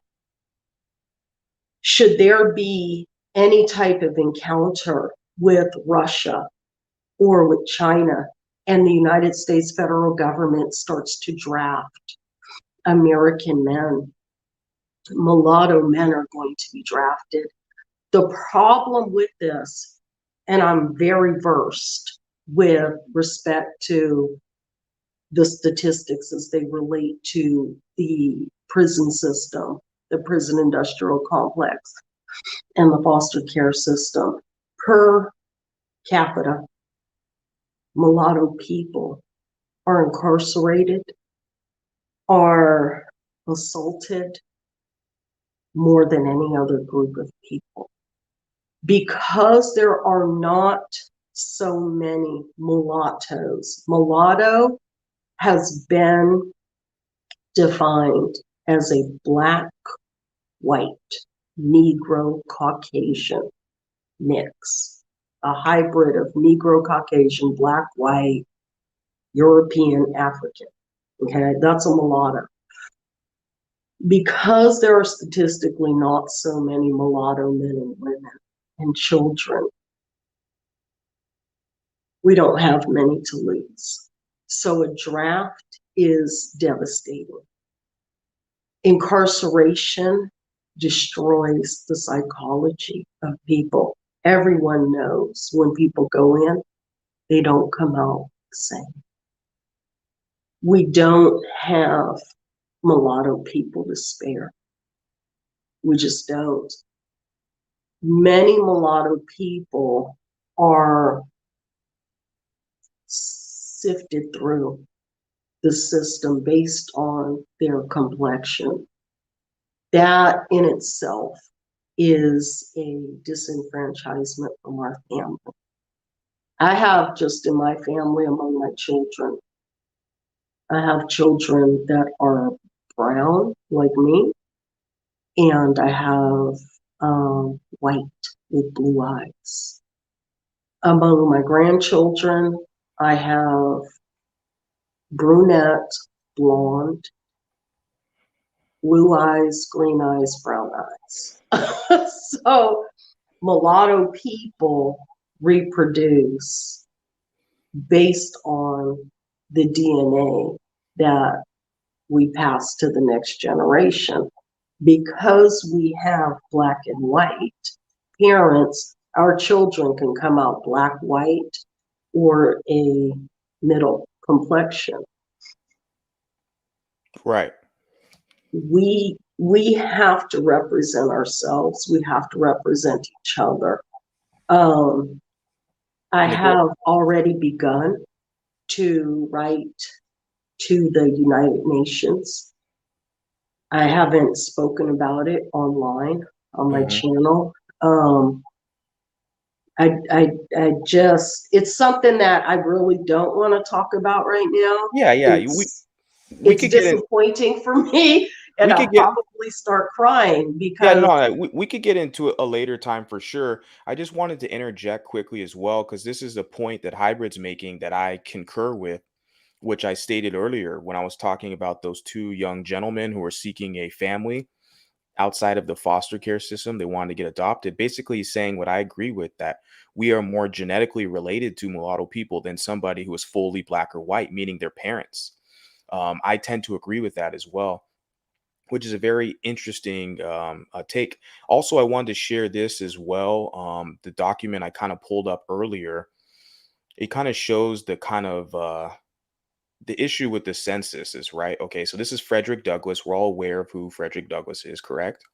Should there be any type of encounter with Russia or with China, and the United States federal government starts to draft American men, mulatto men are going to be drafted. The problem with this, and I'm very versed with respect to the statistics as they relate to the prison system, the prison industrial complex, and the foster care system. Per capita, mulatto people are incarcerated, are assaulted more than any other group of people. Because there are not so many mulattoes, mulatto has been defined as a black, white, Negro, Caucasian mix, a hybrid of Negro, Caucasian, black, white, European, African. Okay, that's a mulatto. Because there are statistically not so many mulatto men and women and children, we don't have many to lose. So a draft is devastating. Incarceration destroys the psychology of people. Everyone knows when people go in, they don't come out the same. We don't have mulatto people to spare. We just don't. Many mulatto people are sifted through the system based on their complexion. That in itself is a disenfranchisement from our family. I have just in my family, among my children, I have children that are brown like me, and I have white with blue eyes. Among my grandchildren, I have brunette, blonde, blue eyes, green eyes, brown eyes. So mulatto people reproduce based on the DNA that we pass to the next generation. Because we have black and white parents, our children can come out black, white, or a middle complexion. Right. We have to represent ourselves. We have to represent each other. I have already begun to write to the United Nations. I haven't spoken about it online on my channel. I just, it's something that I really don't want to talk about right now. Yeah. We It's could get in. disappointing for me, and We I'll could get. probably start crying Yeah, because no, we could get into it a later time for sure. I just wanted to interject quickly as well, because this is a point that Hybrid's making that I concur with, which I stated earlier when I was talking about those two young gentlemen who were seeking a family outside of the foster care system. They wanted to get adopted. Basically saying what I agree with, that we are more genetically related to mulatto people than somebody who is fully black or white, meaning their parents. I tend to agree with that as well, which is a very interesting take. Also, I wanted to share this as well. The document I kind of pulled up earlier, it kind of shows the kind of the issue with the census is, right. Okay, so this is Frederick Douglass. We're all aware of who Frederick Douglass is, correct?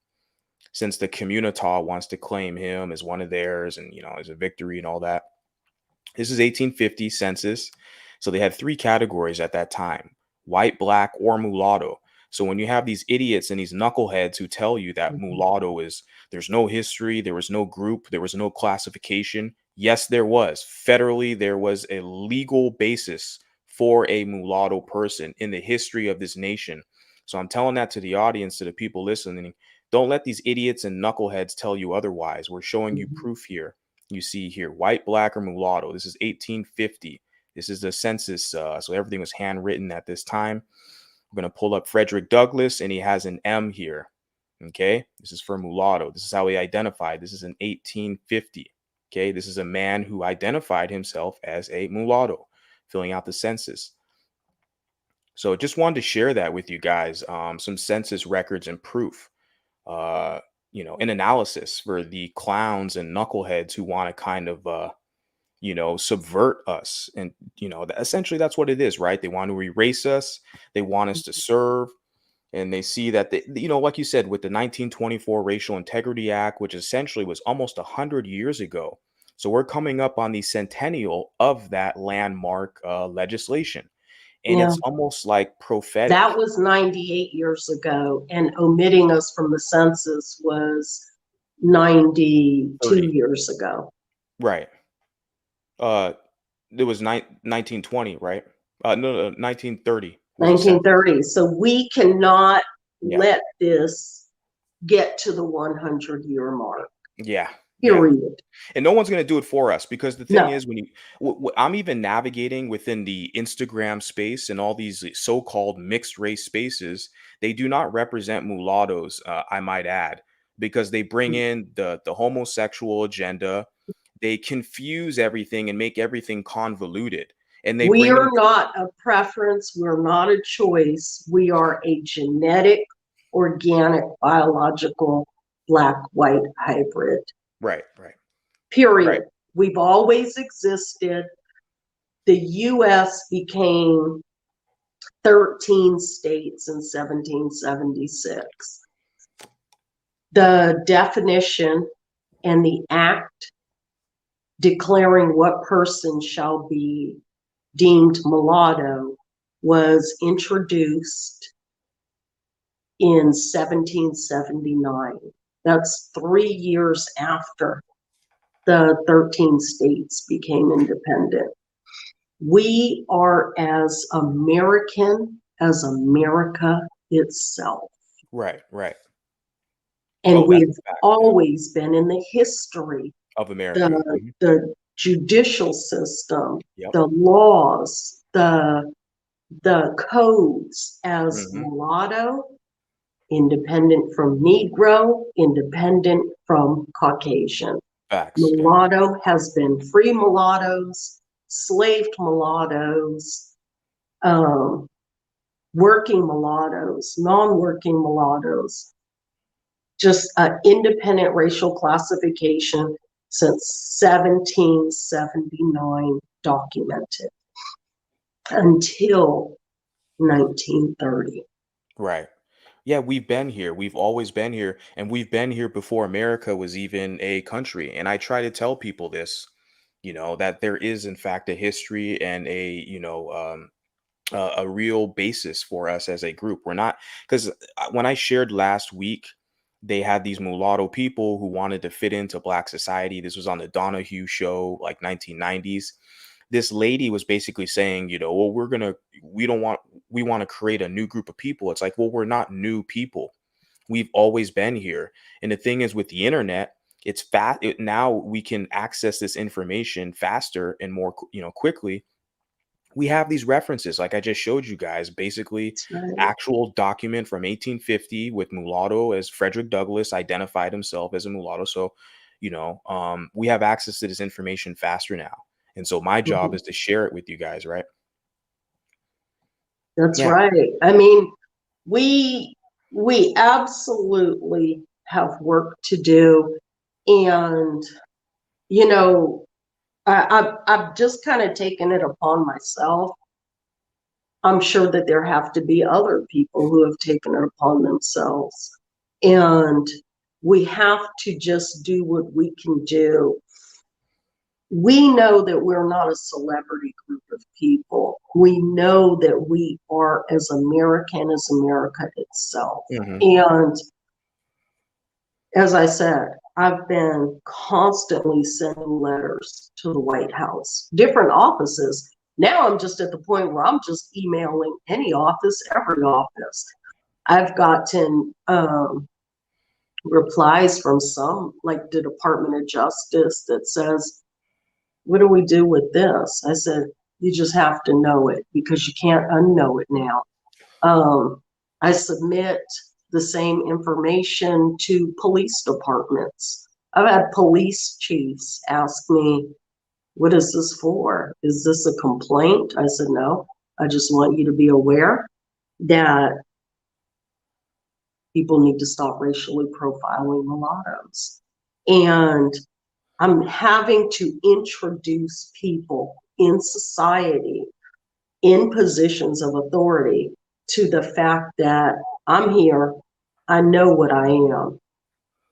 Since the Communitaw wants to claim him as one of theirs, and as a victory and all that. This is 1850 census. So they had three categories at that time: white, black, or mulatto. So when you have these idiots and these knuckleheads who tell you that mulatto is, there's no history, there was no group, there was no classification. Yes, there was. Federally, there was a legal basis for a mulatto person in the history of this nation. So I'm telling that to the audience, to the people listening. Don't let these idiots and knuckleheads tell you otherwise. We're showing you proof here. You see here, white, black, or mulatto. This is 1850. This is the census. So everything was handwritten at this time. I'm going to pull up Frederick Douglass, and he has an M here. Okay, this is for mulatto. This is how he identified. This is in 1850. Okay, this is a man who identified himself as a mulatto, filling out the census. So just wanted to share that with you guys, some census records and proof, an analysis for the clowns and knuckleheads who want to kind of, subvert us. And, essentially that's what it is, right? They want to erase us. They want us to serve. And they see that, like you said, with the 1924 Racial Integrity Act, which essentially was almost 100 years ago. So we're coming up on the centennial of that landmark legislation. And yeah, it's almost like prophetic. that was 98 years ago, and omitting us from the census was 92 30. years ago. Right. It was 1920, right? No, 1930 was the census. 1930. So we cannot Yeah. let this get to the 100-year mark. Yeah. Period. And no one's going to do it for us, because the thing No. is, when I'm even navigating within the Instagram space and all these so-called mixed race spaces, they do not represent mulattoes, I might add, because they bring in the homosexual agenda. They confuse everything and make everything convoluted. And they We bring are in, not a preference. We're not a choice. We are a genetic, organic, biological, black-white hybrid. right. Period. Right. We've always existed. The U.S. became 13 states in 1776. The definition and the act declaring what person shall be deemed mulatto was introduced in 1779. That's 3 years after the 13 states became independent. We are as American as America itself. Right, right. And Oh, that's we've a fact. Yeah. always been in the history, Of America. Mhm. the judicial system, Yep. the laws, the codes as Mhm. mulatto, independent from Negro, independent from Caucasian. Facts. Yeah. Mulatto has been free mulattoes, slaved mulattoes, working mulattoes, non-working mulattoes, just an independent racial classification since 1779 documented until 1930. Right. Yeah, we've been here. We've always been here, and we've been here before America was even a country. And I try to tell people this, that there is in fact a history and a real basis for us as a group. We're not, because when I shared last week, they had these mulatto people who wanted to fit into black society. This was on the Donahue show, like 1990s. This lady was basically saying, well, we want to create a new group of people. It's like, well, we're not new people. We've always been here. And the thing is, with the internet, it's fast. Now we can access this information faster and more, quickly. We have these references, like I just showed you guys, basically Right. actual document from 1850 with mulatto, as Frederick Douglass identified himself as a mulatto. So, we have access to this information faster now. And so my job is to share it with you guys, right? That's Yeah. right. I mean, we absolutely have work to do, and I've just kind of taken it upon myself. I'm sure that there have to be other people who have taken it upon themselves, and we have to just do what we can do. We know that we're not a celebrity group of people. We know that we are as American as America itself. Mhm. And as I said, I've been constantly sending letters to the White House, different offices. Now I'm just at the point where I'm just emailing any office, every office. I've gotten replies from some, like the Department of Justice, that says, what do we do with this? I said, you just have to know it because you can't unknow it now. I submit the same information to police departments. I've had police chiefs ask me, what is this for? Is this a complaint? I said, no, I just want you to be aware that people need to stop racially profiling mulattoes. And I'm having to introduce people in society in positions of authority to the fact that I'm here, I know what I am,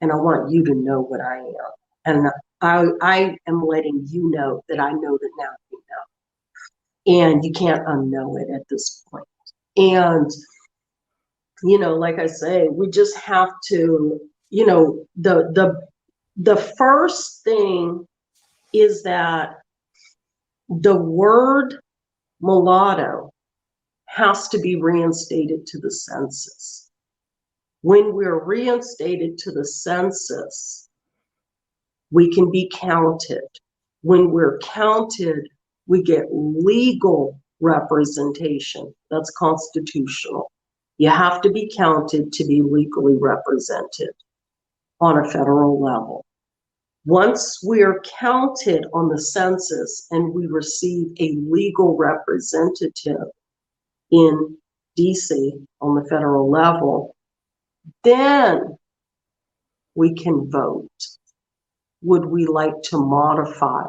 and I want you to know what I am. And I am letting you know that I know that now you know. And you can't unknow it at this point. And, like I say, we just have to, the first thing is that the word mulatto has to be reinstated to the census. When we're reinstated to the census, we can be counted. When we're counted, we get legal representation. That's constitutional. You have to be counted to be legally represented on a federal level. Once we're counted on the census and we receive a legal representative in DC on the federal level, then we can vote. Would we like to modify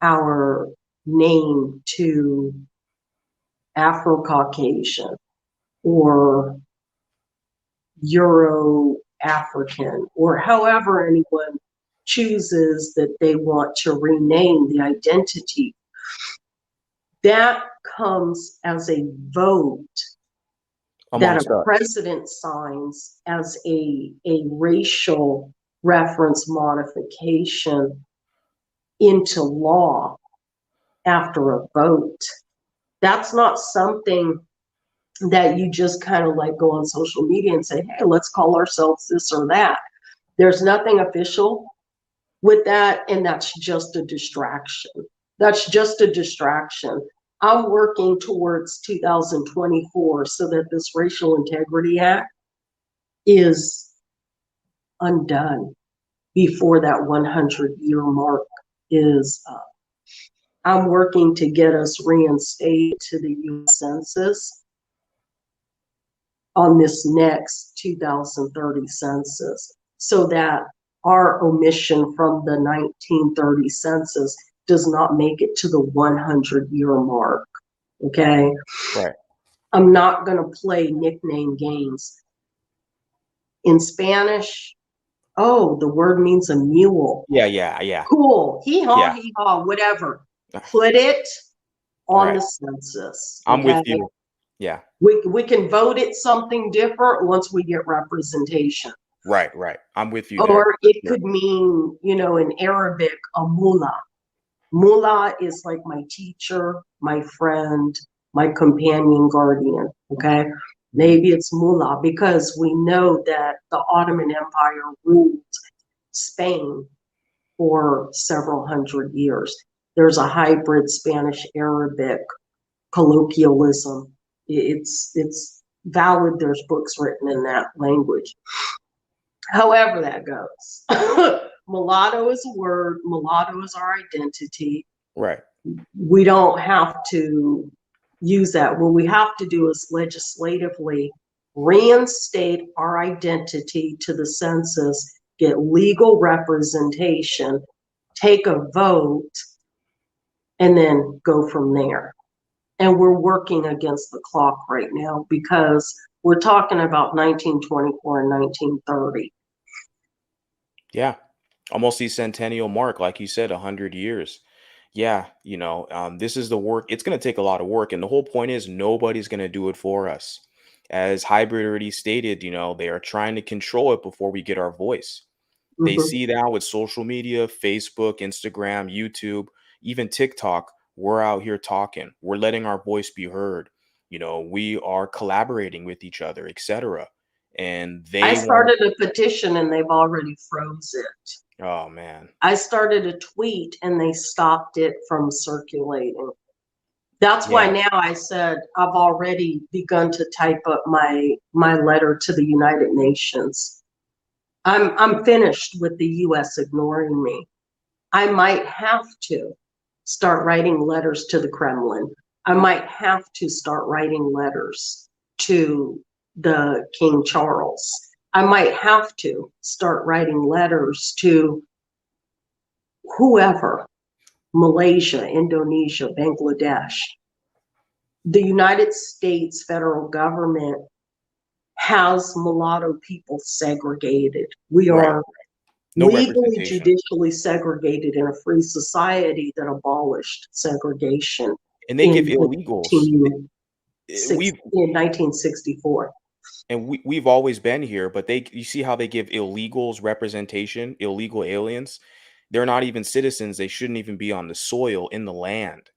our name to Afro-Caucasian or Euro-African, or however anyone chooses that they want to rename the identity? that comes as a vote that Amongst a us. president signs as a racial reference modification into law after a vote. That's not something that you just kind of like go on social media and say, hey, let's call ourselves this or that. There's nothing official with that, and that's just a distraction. That's just a distraction. I'm working towards 2024 so that this Racial Integrity Act is undone before that 100-year mark is up. I'm working to get us reinstated to the U.S. Census on this next 2030 census so that our omission from the 1930 census does not make it to the 100-year mark, okay? Right. I'm not gonna play nickname games. In Spanish, oh, the word means a mule. Yeah. Cool, Yeah. hee-haw, whatever. Put it on Right. the census, I'm okay? with you. Yeah. We can vote it something different once we get representation. Right. I'm with you there. Or it Yeah. could mean, in Arabic, a mullah. Mullah is like my teacher, my friend, my companion guardian, okay? Maybe it's mullah because we know that the Ottoman Empire ruled Spain for several hundred years. There's a hybrid Spanish-Arabic colloquialism. It's valid. There's books written in that language. However that goes. Mulatto is a word. Mulatto is our identity. Right. We don't have to use that. What we have to do is legislatively reinstate our identity to the census, get legal representation, take a vote, and then go from there. And we're working against the clock right now because we're talking about 1924 and 1930. Yeah. Almost the centennial mark, like you said, 100 years. Yeah, this is the work. It's going to take a lot of work, and the whole point is nobody's going to do it for us. As Hybrid already stated, they are trying to control it before we get our voice. They see now with social media, Facebook, Instagram, YouTube, even TikTok, we're out here talking. We're letting our voice be heard. We are collaborating with each other, etc. And I they want. started a petition and they've already froze it. Oh man. I started a tweet and they stopped it from circulating. That's why now I said I've already begun to type up my letter to the United Nations. I'm finished with the US ignoring me. I might have to start writing letters to the Kremlin. I might have to start writing letters to the King Charles. I might have to start writing letters to whoever, Malaysia, Indonesia, Bangladesh. The United States federal government has mulatto people segregated. We are No legally, representation. judicially segregated in a free society that abolished segregation And they give in illegals. in 1964. And we've always been here, but you see how they give illegals representation, illegal aliens. They're not even citizens. They shouldn't even be on the soil in the land.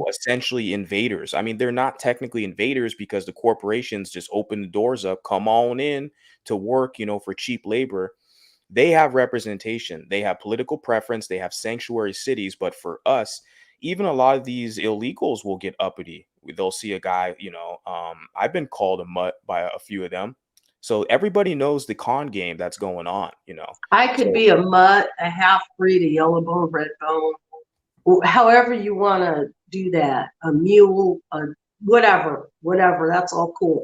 Essentially invaders. I mean, they're not technically invaders because the corporations just open the doors up, come on in to work, for cheap labor. They have representation. They have political preference. They have sanctuary cities. But for us, even a lot of these illegals will get uppity. They'll see a guy, I've been called a mutt by a few of them. So everybody knows the con game that's going on, I could be a mutt, a half-breed, a yellow bone, red bone, however you want to do that, a mule, whatever, that's all cool.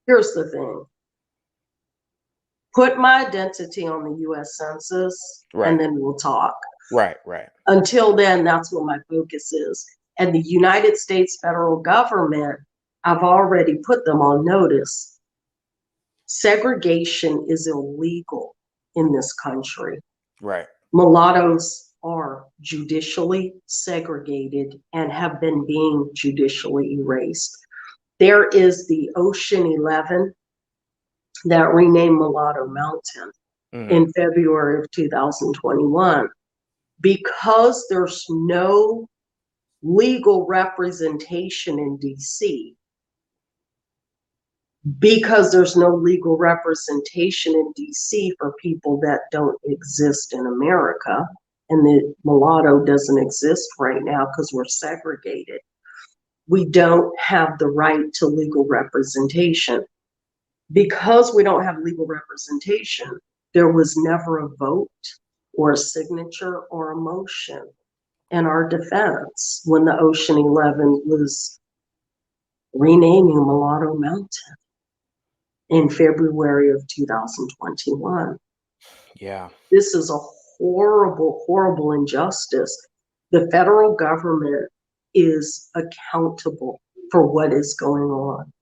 Here's the thing. Put my identity on the US Census, and then we'll talk. Right. Until then, that's what my focus is. And the United States federal government, I've already put them on notice. Segregation is illegal in this country. Right. Mulattoes are judicially segregated and have been being judicially erased. There is the Ocean 11 that renamed Mulatto Mountain in February of 2021. Because there's no legal representation in DC, because there's no legal representation in DC for people that don't exist in America, and the mulatto doesn't exist right now because we're segregated, we don't have the right to legal representation. Because we don't have legal representation, there was never a vote or a signature or a motion in our defense when the Ocean 11 was renaming Mulatto Mountain in February of 2021. Yeah. This is a horrible, horrible injustice. The federal government is accountable for what is going on.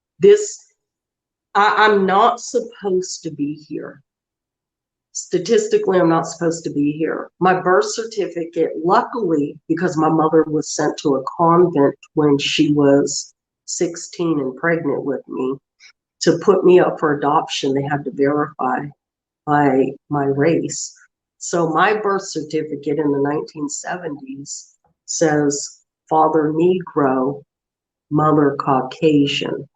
I'm not supposed to be here. Statistically, I'm not supposed to be here. My birth certificate, luckily, because my mother was sent to a convent when she was 16 and pregnant with me, to put me up for adoption, they had to verify my race. So my birth certificate in the 1970s says father Negro, mother Caucasian.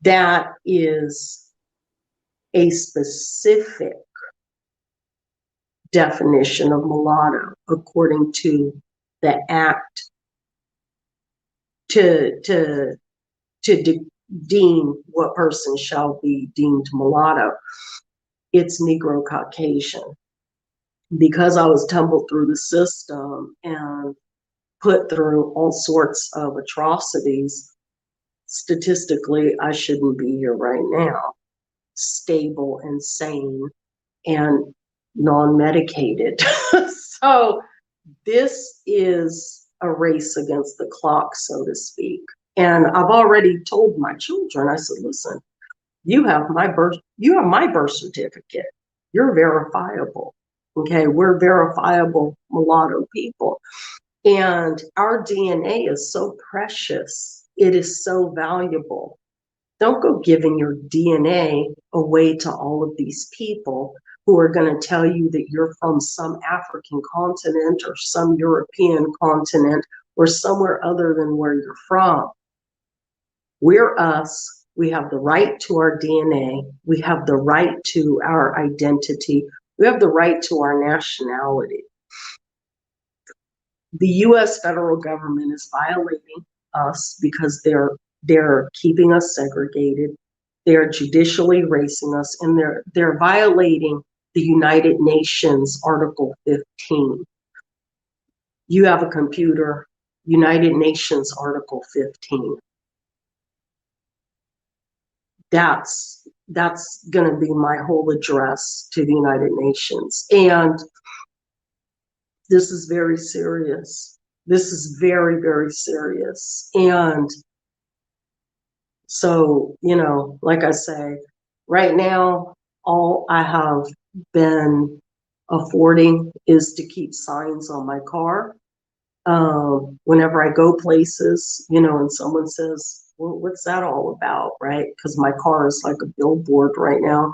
That is a specific definition of mulatto according to the act to deem what person shall be deemed mulatto. It's Negro Caucasian. Because I was tumbled through the system and put through all sorts of atrocities, statistically, I shouldn't be here right now, stable and sane and non-medicated. So this is a race against the clock, so to speak. And I've already told my children, I said, listen, you have my birth certificate. You're verifiable. Okay, we're verifiable mulatto people. And our DNA is so precious. It is so valuable. Don't go giving your DNA away to all of these people who are going to tell you that you're from some African continent or some European continent or somewhere other than where you're from. We're us. We have the right to our DNA. We have the right to our identity. We have the right to our nationality. The US federal government is violating us because they're keeping us segregated. They're judicially erasing us, and they're violating the United Nations Article 15. You have a computer, United Nations Article 15. That's going to be my whole address to the United Nations. And this is very serious. This is very, very serious. And so, like I say, right now, all I have been affording is to keep signs on my car. Whenever I go places, and someone says, well, what's that all about, right? Because my car is like a billboard right now.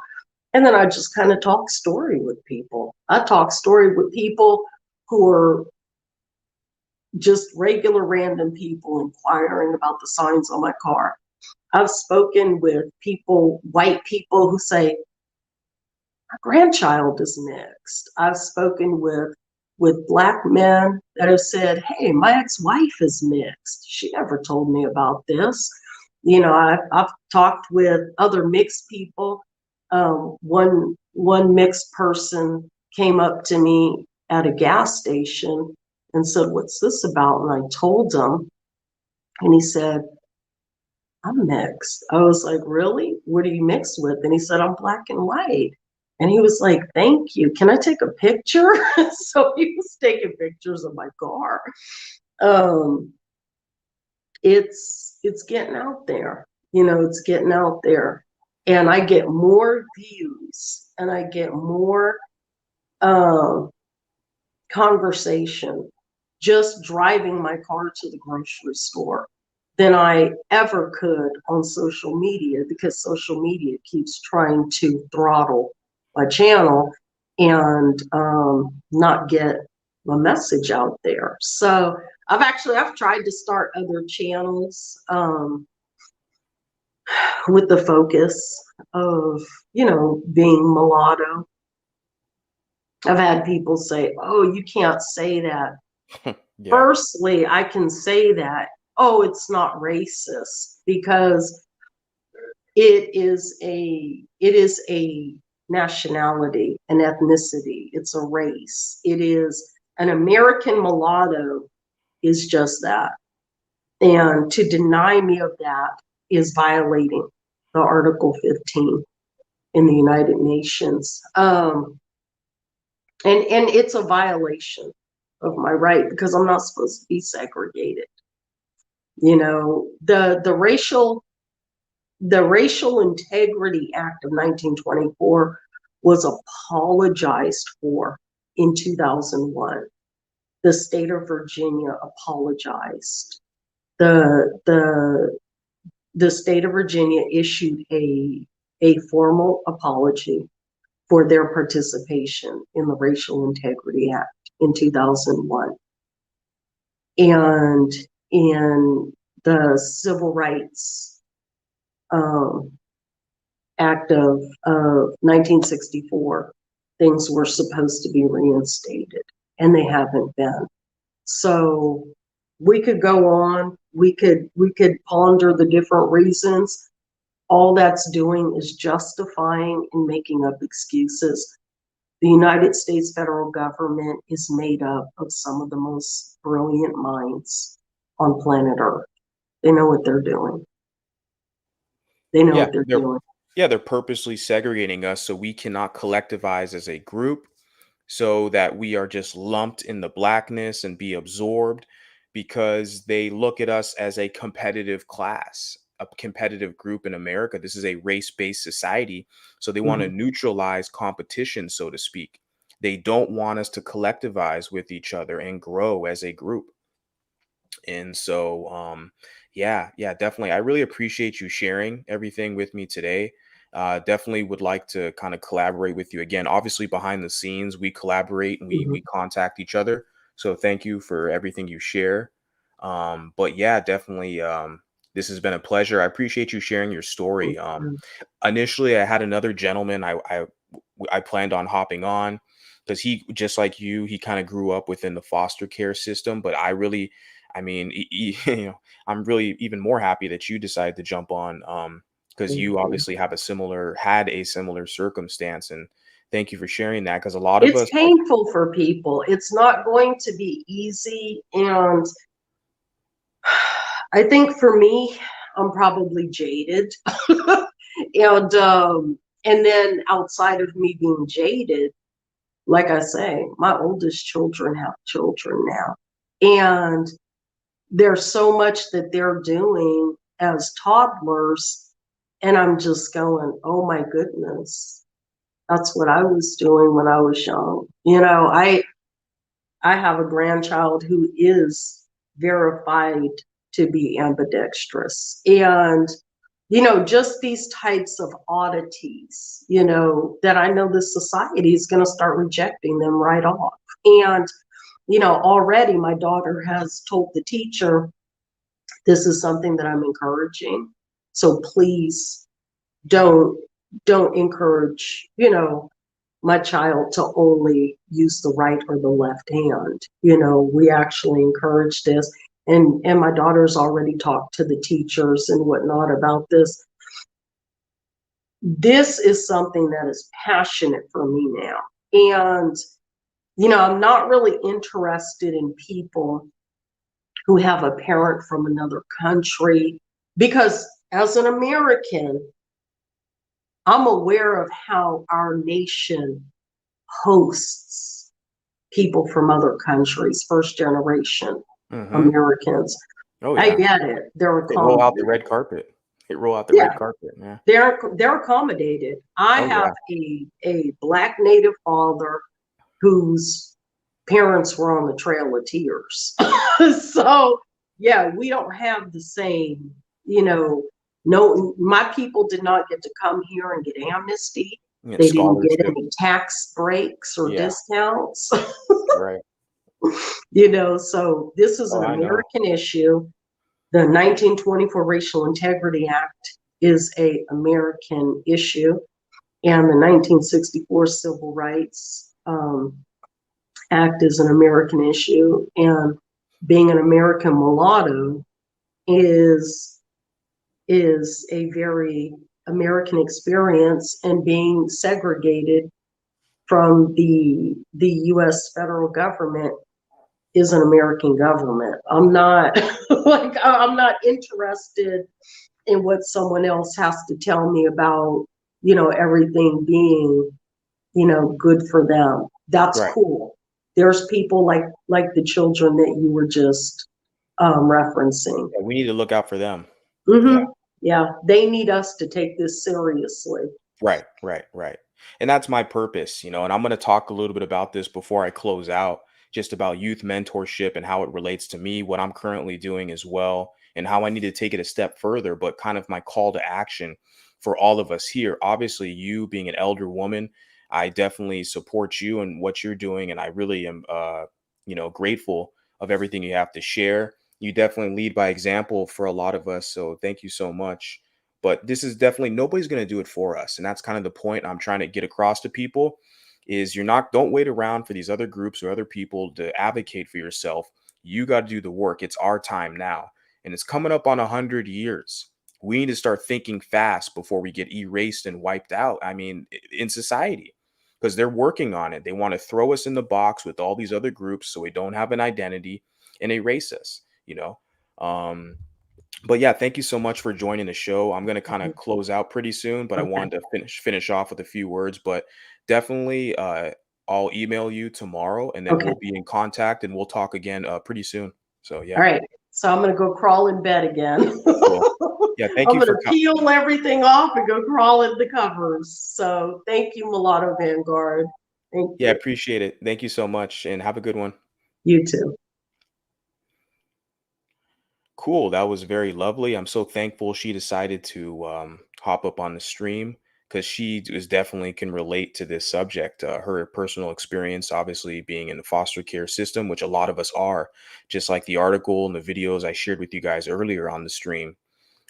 And then I just kind of talk story with people. I talk story with people who are just regular random people inquiring about the signs on my car. I've spoken with people, white people, who say, my grandchild is mixed. I've spoken with Black men that have said, hey, my ex-wife is mixed. She never told me about this. I've talked with other mixed people. One mixed person came up to me at a gas station and said, what's this about? And I told him, and he said, I'm mixed. I was like, really? What are you mixed with? And he said, I'm Black and white. And he was like, thank you. Can I take a picture? So he was taking pictures of my car. It's getting out there. It's getting out there. And I get more views and I get more conversation just driving my car to the grocery store than I ever could on social media, because social media keeps trying to throttle my channel and not get my message out there. So I've tried to start other channels with the focus of, being mulatto. I've had people say, "Oh, you can't say that." Yeah. Firstly, I can say that, oh, it's not racist, because it is a nationality, an ethnicity, it's a race. It is an American mulatto is just that. And to deny me of that is violating the Article 15 in the United Nations. And it's a violation of my right, because I'm not supposed to be segregated. The Racial Integrity Act of 1924 was apologized for in 2001. The state of Virginia apologized. The state of Virginia issued a formal apology for their participation in the Racial Integrity Act in 2001. And in the Civil Rights Act of 1964, things were supposed to be reinstated, and they haven't been. So we could go on, we could ponder the different reasons. All that's doing is justifying and making up excuses. The United States federal government is made up of some of the most brilliant minds on planet Earth. They know what they're doing. They know Yeah, what they're they're doing. they're purposely segregating us so we cannot collectivize as a group, so that we are just lumped in the blackness and be absorbed, because they look at us as a competitive class, a competitive group in America. This is a race-based society, so they want to Mhm. neutralize competition, so to speak. They don't want us to collectivize with each other and grow as a group. And so, yeah, definitely. I really appreciate you sharing everything with me today. Definitely would like to kind of collaborate with you again. Obviously, behind the scenes, we collaborate and we Mhm. contact each other. So thank you for everything you share. But yeah, definitely, this has been a pleasure. I appreciate you sharing your story. Mhm. Initially, I had another gentleman I planned on hopping on, because he, just like you, he kind of grew up within the foster care system. But I mean, I'm really even more happy that you decided to jump on, because you Mhm. obviously had a similar circumstance. And thank you for sharing that, because a lot of It's us, like, painful for people. It's not going to be easy. And I think for me, I'm probably jaded. And then outside of me being jaded, like I say, my oldest children have children now. And there's so much that they're doing as toddlers. And I'm just going, oh my goodness, that's what I was doing when I was young. I have a grandchild who is verified to be ambidextrous. And, just these types of oddities, that I know the society is going to start rejecting them right off. And, already my daughter has told the teacher, this is something that I'm encouraging. So please don't encourage, my child to only use the right or the left hand. We actually encourage this. And my daughter's already talked to the teachers and whatnot about this. This is something that is passionate for me now. And, I'm not really interested in people who have a parent from another country, because as an American, I'm aware of how our nation hosts people from other countries, first generation mhm. Americans. Oh I yeah, get it. They're they roll out the accommodated. red carpet. They roll out the Yeah, red carpet. Yeah. they're accommodated. I Oh yeah. have a black native father whose parents were on the Trail of Tears. So, yeah, we don't have the same, no, my people did not get to come here and get amnesty. Yeah, They didn't get scholarship. any tax breaks or Yeah, discounts. right. So this is Oh, an I know. American issue. The 1924 Racial Integrity Act is a American issue, and the 1964 Civil Rights Act is an American issue. And being an American mulatto is a very American experience, and being segregated from the U.S. federal government is an American government. I'm not I'm not interested in what someone else has to tell me about, everything being, good for them. That's Right. cool. There's people like the children that you were just referencing. Yeah, we need to look out for them. Yeah. Mm-hmm. Yeah, they need us to take this seriously. Right, right, right. And that's my purpose, and I'm going to talk a little bit about this before I close out, just about youth mentorship and how it relates to me, what I'm currently doing as well, and how I need to take it a step further, but kind of my call to action for all of us here. Obviously, you being an elder woman, I definitely support you and what you're doing, and I really am grateful of everything you have to share. You definitely lead by example for a lot of us, so thank you so much. But this is definitely, nobody's going to do it for us, and that's kind of the point I'm trying to get across to people, is don't wait around for these other groups or other people to advocate for yourself. You got to do the work. It's our time now, and it's coming up on 100 years. We need to start thinking fast before we get erased and wiped out, I mean, in society, because they're working on it. They want to throw us in the box with all these other groups so we don't have an identity and erase us. um but yeah, thank you so much for joining the show. I'm going to kind of close out pretty soon, but I Okay. wanted to finish off with a few words. But definitely, I'll email you tomorrow, and then Okay. we'll be in contact, and we'll talk again pretty soon. So All yeah, right. So I'm going to go crawl in bed again. cool. Yeah, thank I'm you going for to peel everything off and go crawl in the covers. So thank you, Mulatto Vanguard. Thank yeah, you. appreciate it. Thank you so much, and have a good one. You too. Cool. That was very lovely. I'm so thankful she decided to hop up on the stream, because she is definitely can relate to this subject. Her personal experience, obviously being in the foster care system, which a lot of us are, just like the article and the videos I shared with you guys earlier on the stream.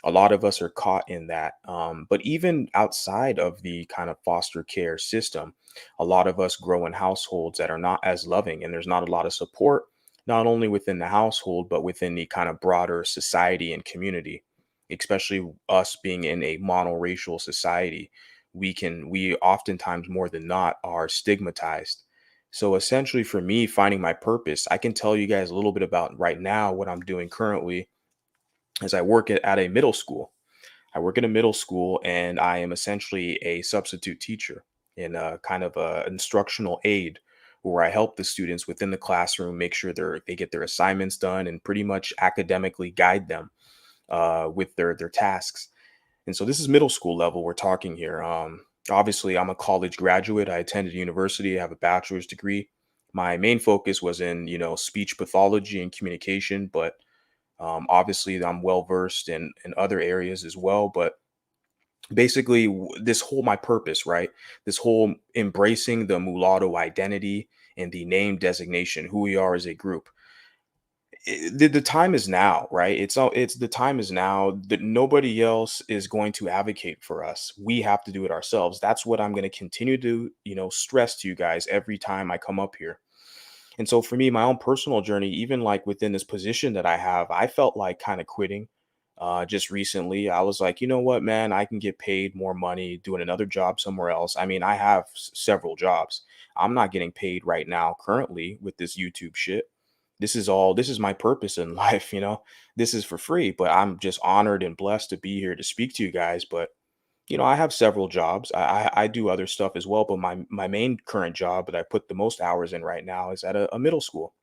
A lot of us are caught in that. But even outside of the kind of foster care system, a lot of us grow in households that are not as loving, and there's not a lot of support, not only within the household, but within the kind of broader society and community, especially us being in a monoracial society. We oftentimes more than not are stigmatized. So essentially, for me, finding my purpose, I can tell you guys a little bit about right now what I'm doing currently, as I work at a middle school. I work in a middle school, and I am essentially a substitute teacher in a kind of a instructional aid, where I help the students within the classroom make sure they get their assignments done and pretty much academically guide them with their tasks. And so this is middle school level we're talking here. Obviously, I'm a college graduate. I attended university. I have a bachelor's degree. My main focus was in speech pathology and communication, but obviously, I'm well versed in other areas as well. But basically, this whole my purpose, right? This whole embracing the mulatto identity and the name designation, who we are as a group. The time is now, right? It's the time is now that nobody else is going to advocate for us. We have to do it ourselves. That's what I'm going to continue to stress to you guys every time I come up here. And so for me, my own personal journey, even like within this position that I have, I felt like kind of quitting just recently. I was like, you know what, man, I can get paid more money doing another job somewhere else. I mean, I have several jobs. I'm not getting paid right now currently with this YouTube shit. This is my purpose in life. This is for free, but I'm just honored and blessed to be here to speak to you guys. But I have several jobs. I do other stuff as well, but my main current job that I put the most hours in right now is at a middle school.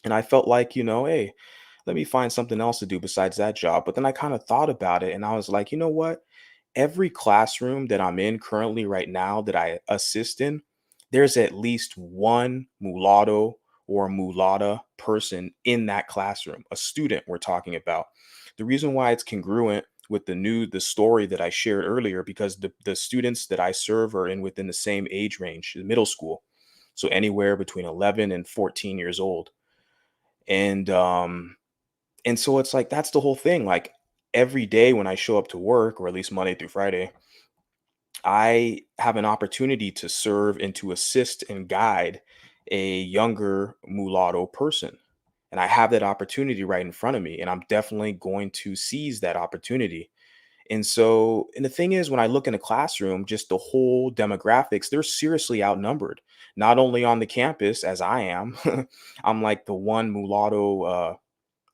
And I felt like, hey, let me find something else to do besides that job. But then I kind of thought about it, and I was like, you know what? Every classroom that I'm in currently right now that I assist in, there's at least one mulatto or mulatto person in that classroom, a student we're talking about. The reason why it's congruent with the story that I shared earlier, because the students that I serve are in within the same age range, the middle school. So anywhere between 11 and 14 years old. And and so it's like that's the whole thing. Like every day when I show up to work, or at least Monday through Friday, I have an opportunity to serve and to assist and guide a younger mulatto person. And I have that opportunity right in front of me, and I'm definitely going to seize that opportunity. And so, and the thing is, when I look in a classroom, just the whole demographics, they're seriously outnumbered, not only on the campus as I am. I'm like the one mulatto,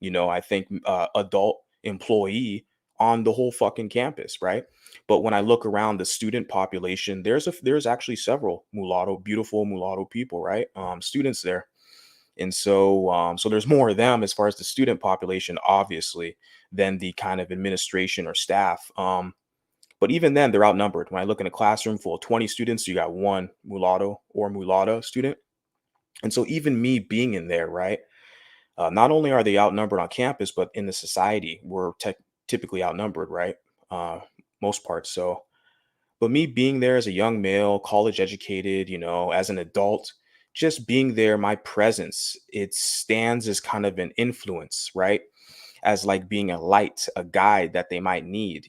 I think adult employee on the whole fucking campus, right? But when I look around the student population, there's actually several beautiful mulatto people, right? Students there. And so there's more of them as far as the student population, obviously, than the kind of administration or staff. But even then, they're outnumbered. When I look in a classroom full of 20 students, you got one mulatto or mulatta student. And so even me being in there, right? Not only are they outnumbered on campus, but in the society, we're typically outnumbered, right? Uh, Most parts. So, but me being there as a young male, college educated, as an adult, just being there, my presence, it stands as kind of an influence, right? As like being a light, a guide that they might need,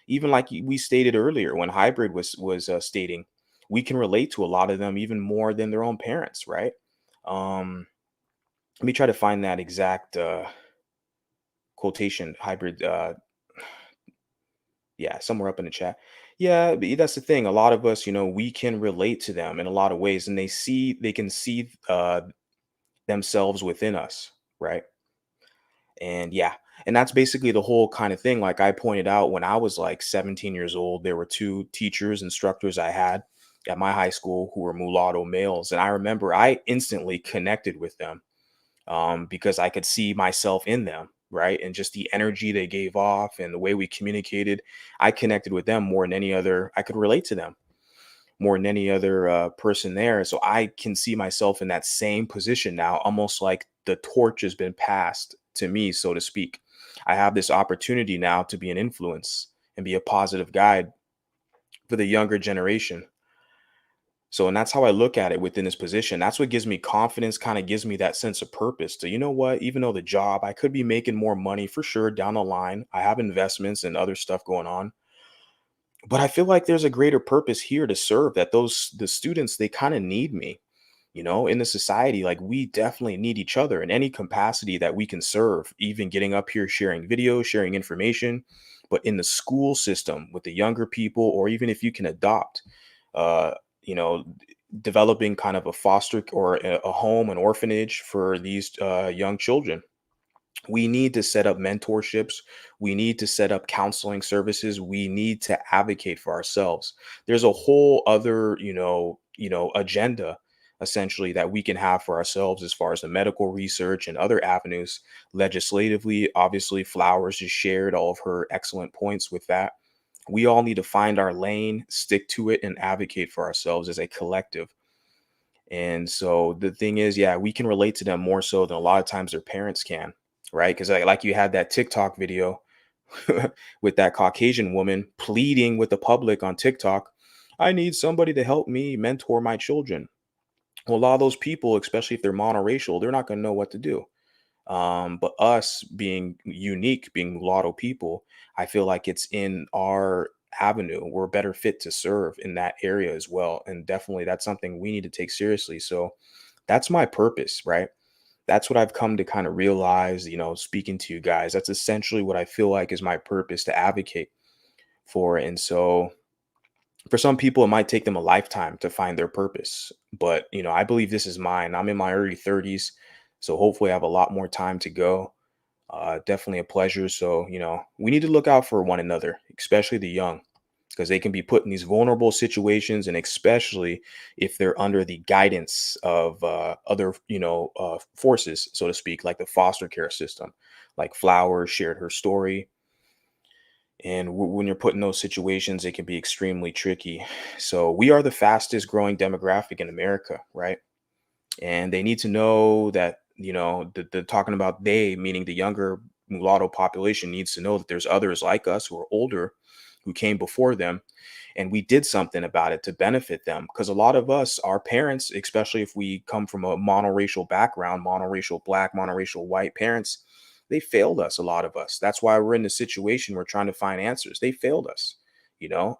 even like we stated earlier when Hybrid was stating, we can relate to a lot of them even more than their own parents, right? Um, Let me try to find that exact quotation. Hybrid, yeah, somewhere up in the chat. Yeah, but that's the thing. A lot of us, we can relate to them in a lot of ways, and they can see themselves within us, right? And yeah, and that's basically the whole kind of thing. Like I pointed out, when I was like 17 years old, there were two teachers, instructors I had at my high school who were mulatto males, and I remember I instantly connected with them, because I could see myself in them, right? And just the energy they gave off and the way we communicated, I connected with them more than any other. I could relate to them more than any other person there. So I can see myself in that same position now, almost like the torch has been passed to me, so to speak. I have this opportunity now to be an influence and be a positive guide for the younger generation. So, and that's how I look at it within this position. That's what gives me confidence, kind of gives me that sense of purpose to, what, even though the job, I could be making more money for sure down the line. I have investments and other stuff going on. But I feel like there's a greater purpose here to serve, that the students, they kind of need me, in the society. Like we definitely need each other in any capacity that we can serve, even getting up here, sharing videos, sharing information. But in the school system with the younger people, or even if you can adopt, uh, you know, developing kind of a foster or a home, an orphanage for these young children. We need to set up mentorships. We need to set up counseling services. We need to advocate for ourselves. There's a whole other, agenda essentially that we can have for ourselves as far as the medical research and other avenues. Legislatively, obviously, Flowers just shared all of her excellent points with that. We all need to find our lane, stick to it, and advocate for ourselves as a collective. And so the thing is, yeah, we can relate to them more so than a lot of times their parents can, right? Because like you had that TikTok video with that Caucasian woman pleading with the public on TikTok, I need somebody to help me mentor my children. Well, a lot of those people, especially if they're monoracial, they're not going to know what to do. But us being unique, being mulatto people, I feel like it's in our avenue. We're better fit to serve in that area as well. And definitely that's something we need to take seriously. So that's my purpose, right? That's what I've come to kind of realize, speaking to you guys. That's essentially what I feel like is my purpose, to advocate for. And so for some people, it might take them a lifetime to find their purpose. But, I believe this is mine. I'm in my early 30s. So hopefully I have a lot more time to go. Definitely a pleasure. So, we need to look out for one another, especially the young, because they can be put in these vulnerable situations, and especially if they're under the guidance of other, forces, so to speak, like the foster care system. Like Flower shared her story. And when you're put in those situations, it can be extremely tricky. So we are the fastest growing demographic in America, right? And they need to know that, the talking about they, meaning the younger mulatto population, needs to know that there's others like us who are older, who came before them, and we did something about it to benefit them. Because a lot of us, our parents, especially if we come from a monoracial background, monoracial black, monoracial white parents, they failed us, a lot of us. That's why we're in the situation. We're trying to find answers. They failed us, you know.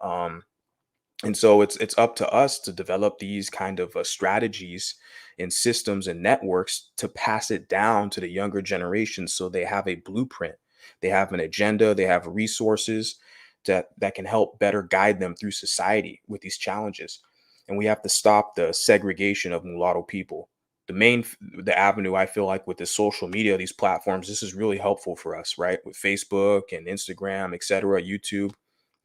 And so it's up to us to develop these kind of strategies and systems and networks to pass it down to the younger generation, so they have a blueprint, they have an agenda, they have resources that can help better guide them through society with these challenges. And we have to stop the segregation of mulatto people. The avenue, I feel like, with the social media, these platforms, this is really helpful for us, right? With Facebook and Instagram, etc., YouTube,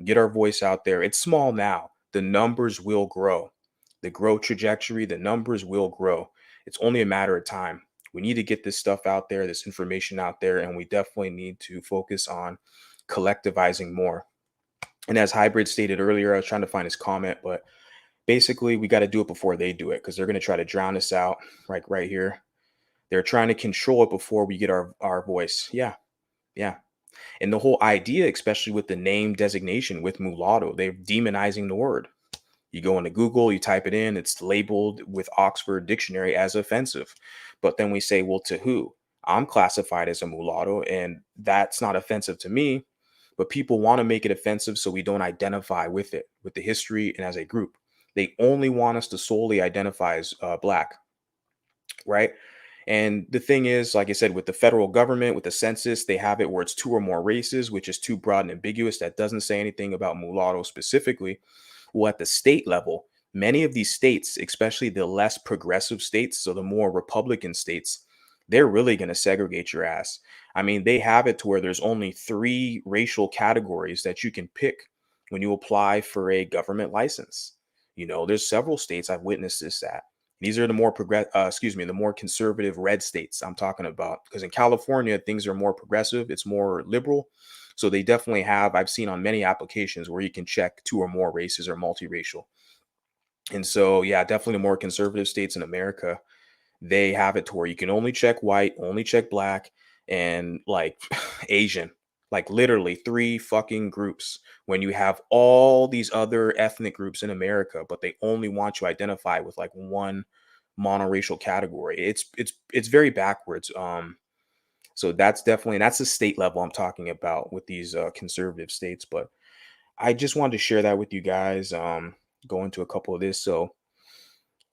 get our voice out there. It's small now. The numbers will grow. The growth trajectory, the numbers will grow. It's only a matter of time. We need to get this stuff out there, this information out there, and we definitely need to focus on collectivizing more. And as Hybrid stated earlier, I was trying to find his comment, but basically we got to do it before they do it, because they're going to try to drown us out, like right here. They're trying to control it before we get our voice. Yeah. Yeah. And the whole idea, especially with the name designation with mulatto, they're demonizing the word. You go into Google, you type it in, it's labeled with Oxford Dictionary as offensive. But then we say, well, to who? I'm classified as a mulatto, and that's not offensive to me. But people want to make it offensive so we don't identify with it, with the history and as a group. They only want us to solely identify as Black, right? And the thing is, like I said, with the federal government, with the census, they have it where it's two or more races, which is too broad and ambiguous. That doesn't say anything about mulatto specifically. Well, at the state level, many of these states, especially the less progressive states, so the more Republican states, they're really going to segregate your ass. I mean, they have it to where there's only 3 racial categories that you can pick when you apply for a government license. There's several states I've witnessed this at. These are the more the more conservative red states I'm talking about. Because in California, things are more progressive. It's more liberal. So they definitely have, I've seen on many applications where you can check 2 or more races or multiracial. And so, yeah, definitely the more conservative states in America, they have it to where you can only check white, only check Black, and like Asian, like literally 3 fucking groups, when you have all these other ethnic groups in America, but they only want to identify with like one monoracial category. It's very backwards. So that's the state level I'm talking about with these conservative states. But I just wanted to share that with you guys. Go into a couple of this. So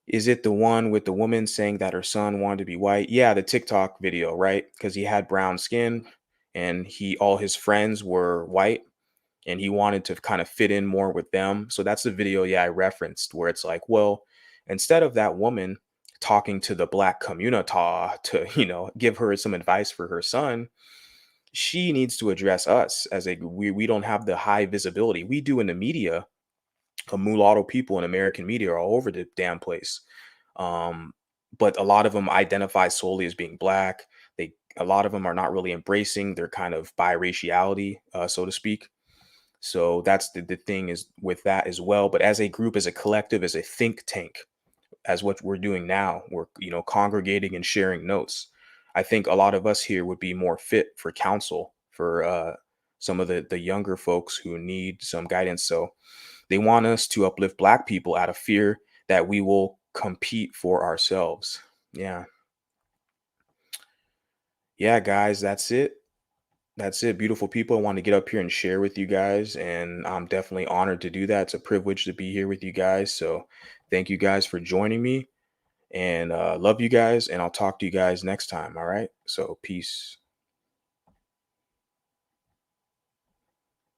is it the one with the woman saying that her son wanted to be white? Yeah, the TikTok video, right? Because he had brown skin and all his friends were white and he wanted to kind of fit in more with them. So that's the video, yeah, I referenced, where it's like, well, instead of that woman talking to the Black community to, give her some advice for her son, she needs to address us as we don't have the high visibility we do in the media. Mulatto people in American media are all over the damn place. Um, but a lot of them identify solely as being Black. A lot of them are not really embracing their kind of biraciality, so to speak. So that's the thing is with that as well. But as a group, as a collective, as a think tank, as what we're doing now, we're congregating and sharing notes. I think a lot of us here would be more fit for counsel for some of the younger folks who need some guidance. So they want us to uplift Black people out of fear that we will compete for ourselves. Yeah. Yeah, guys, that's it. That's it. Beautiful people. I want to get up here and share with you guys. And I'm definitely honored to do that. It's a privilege to be here with you guys. So thank you guys for joining me. And love you guys. And I'll talk to you guys next time. All right. So peace.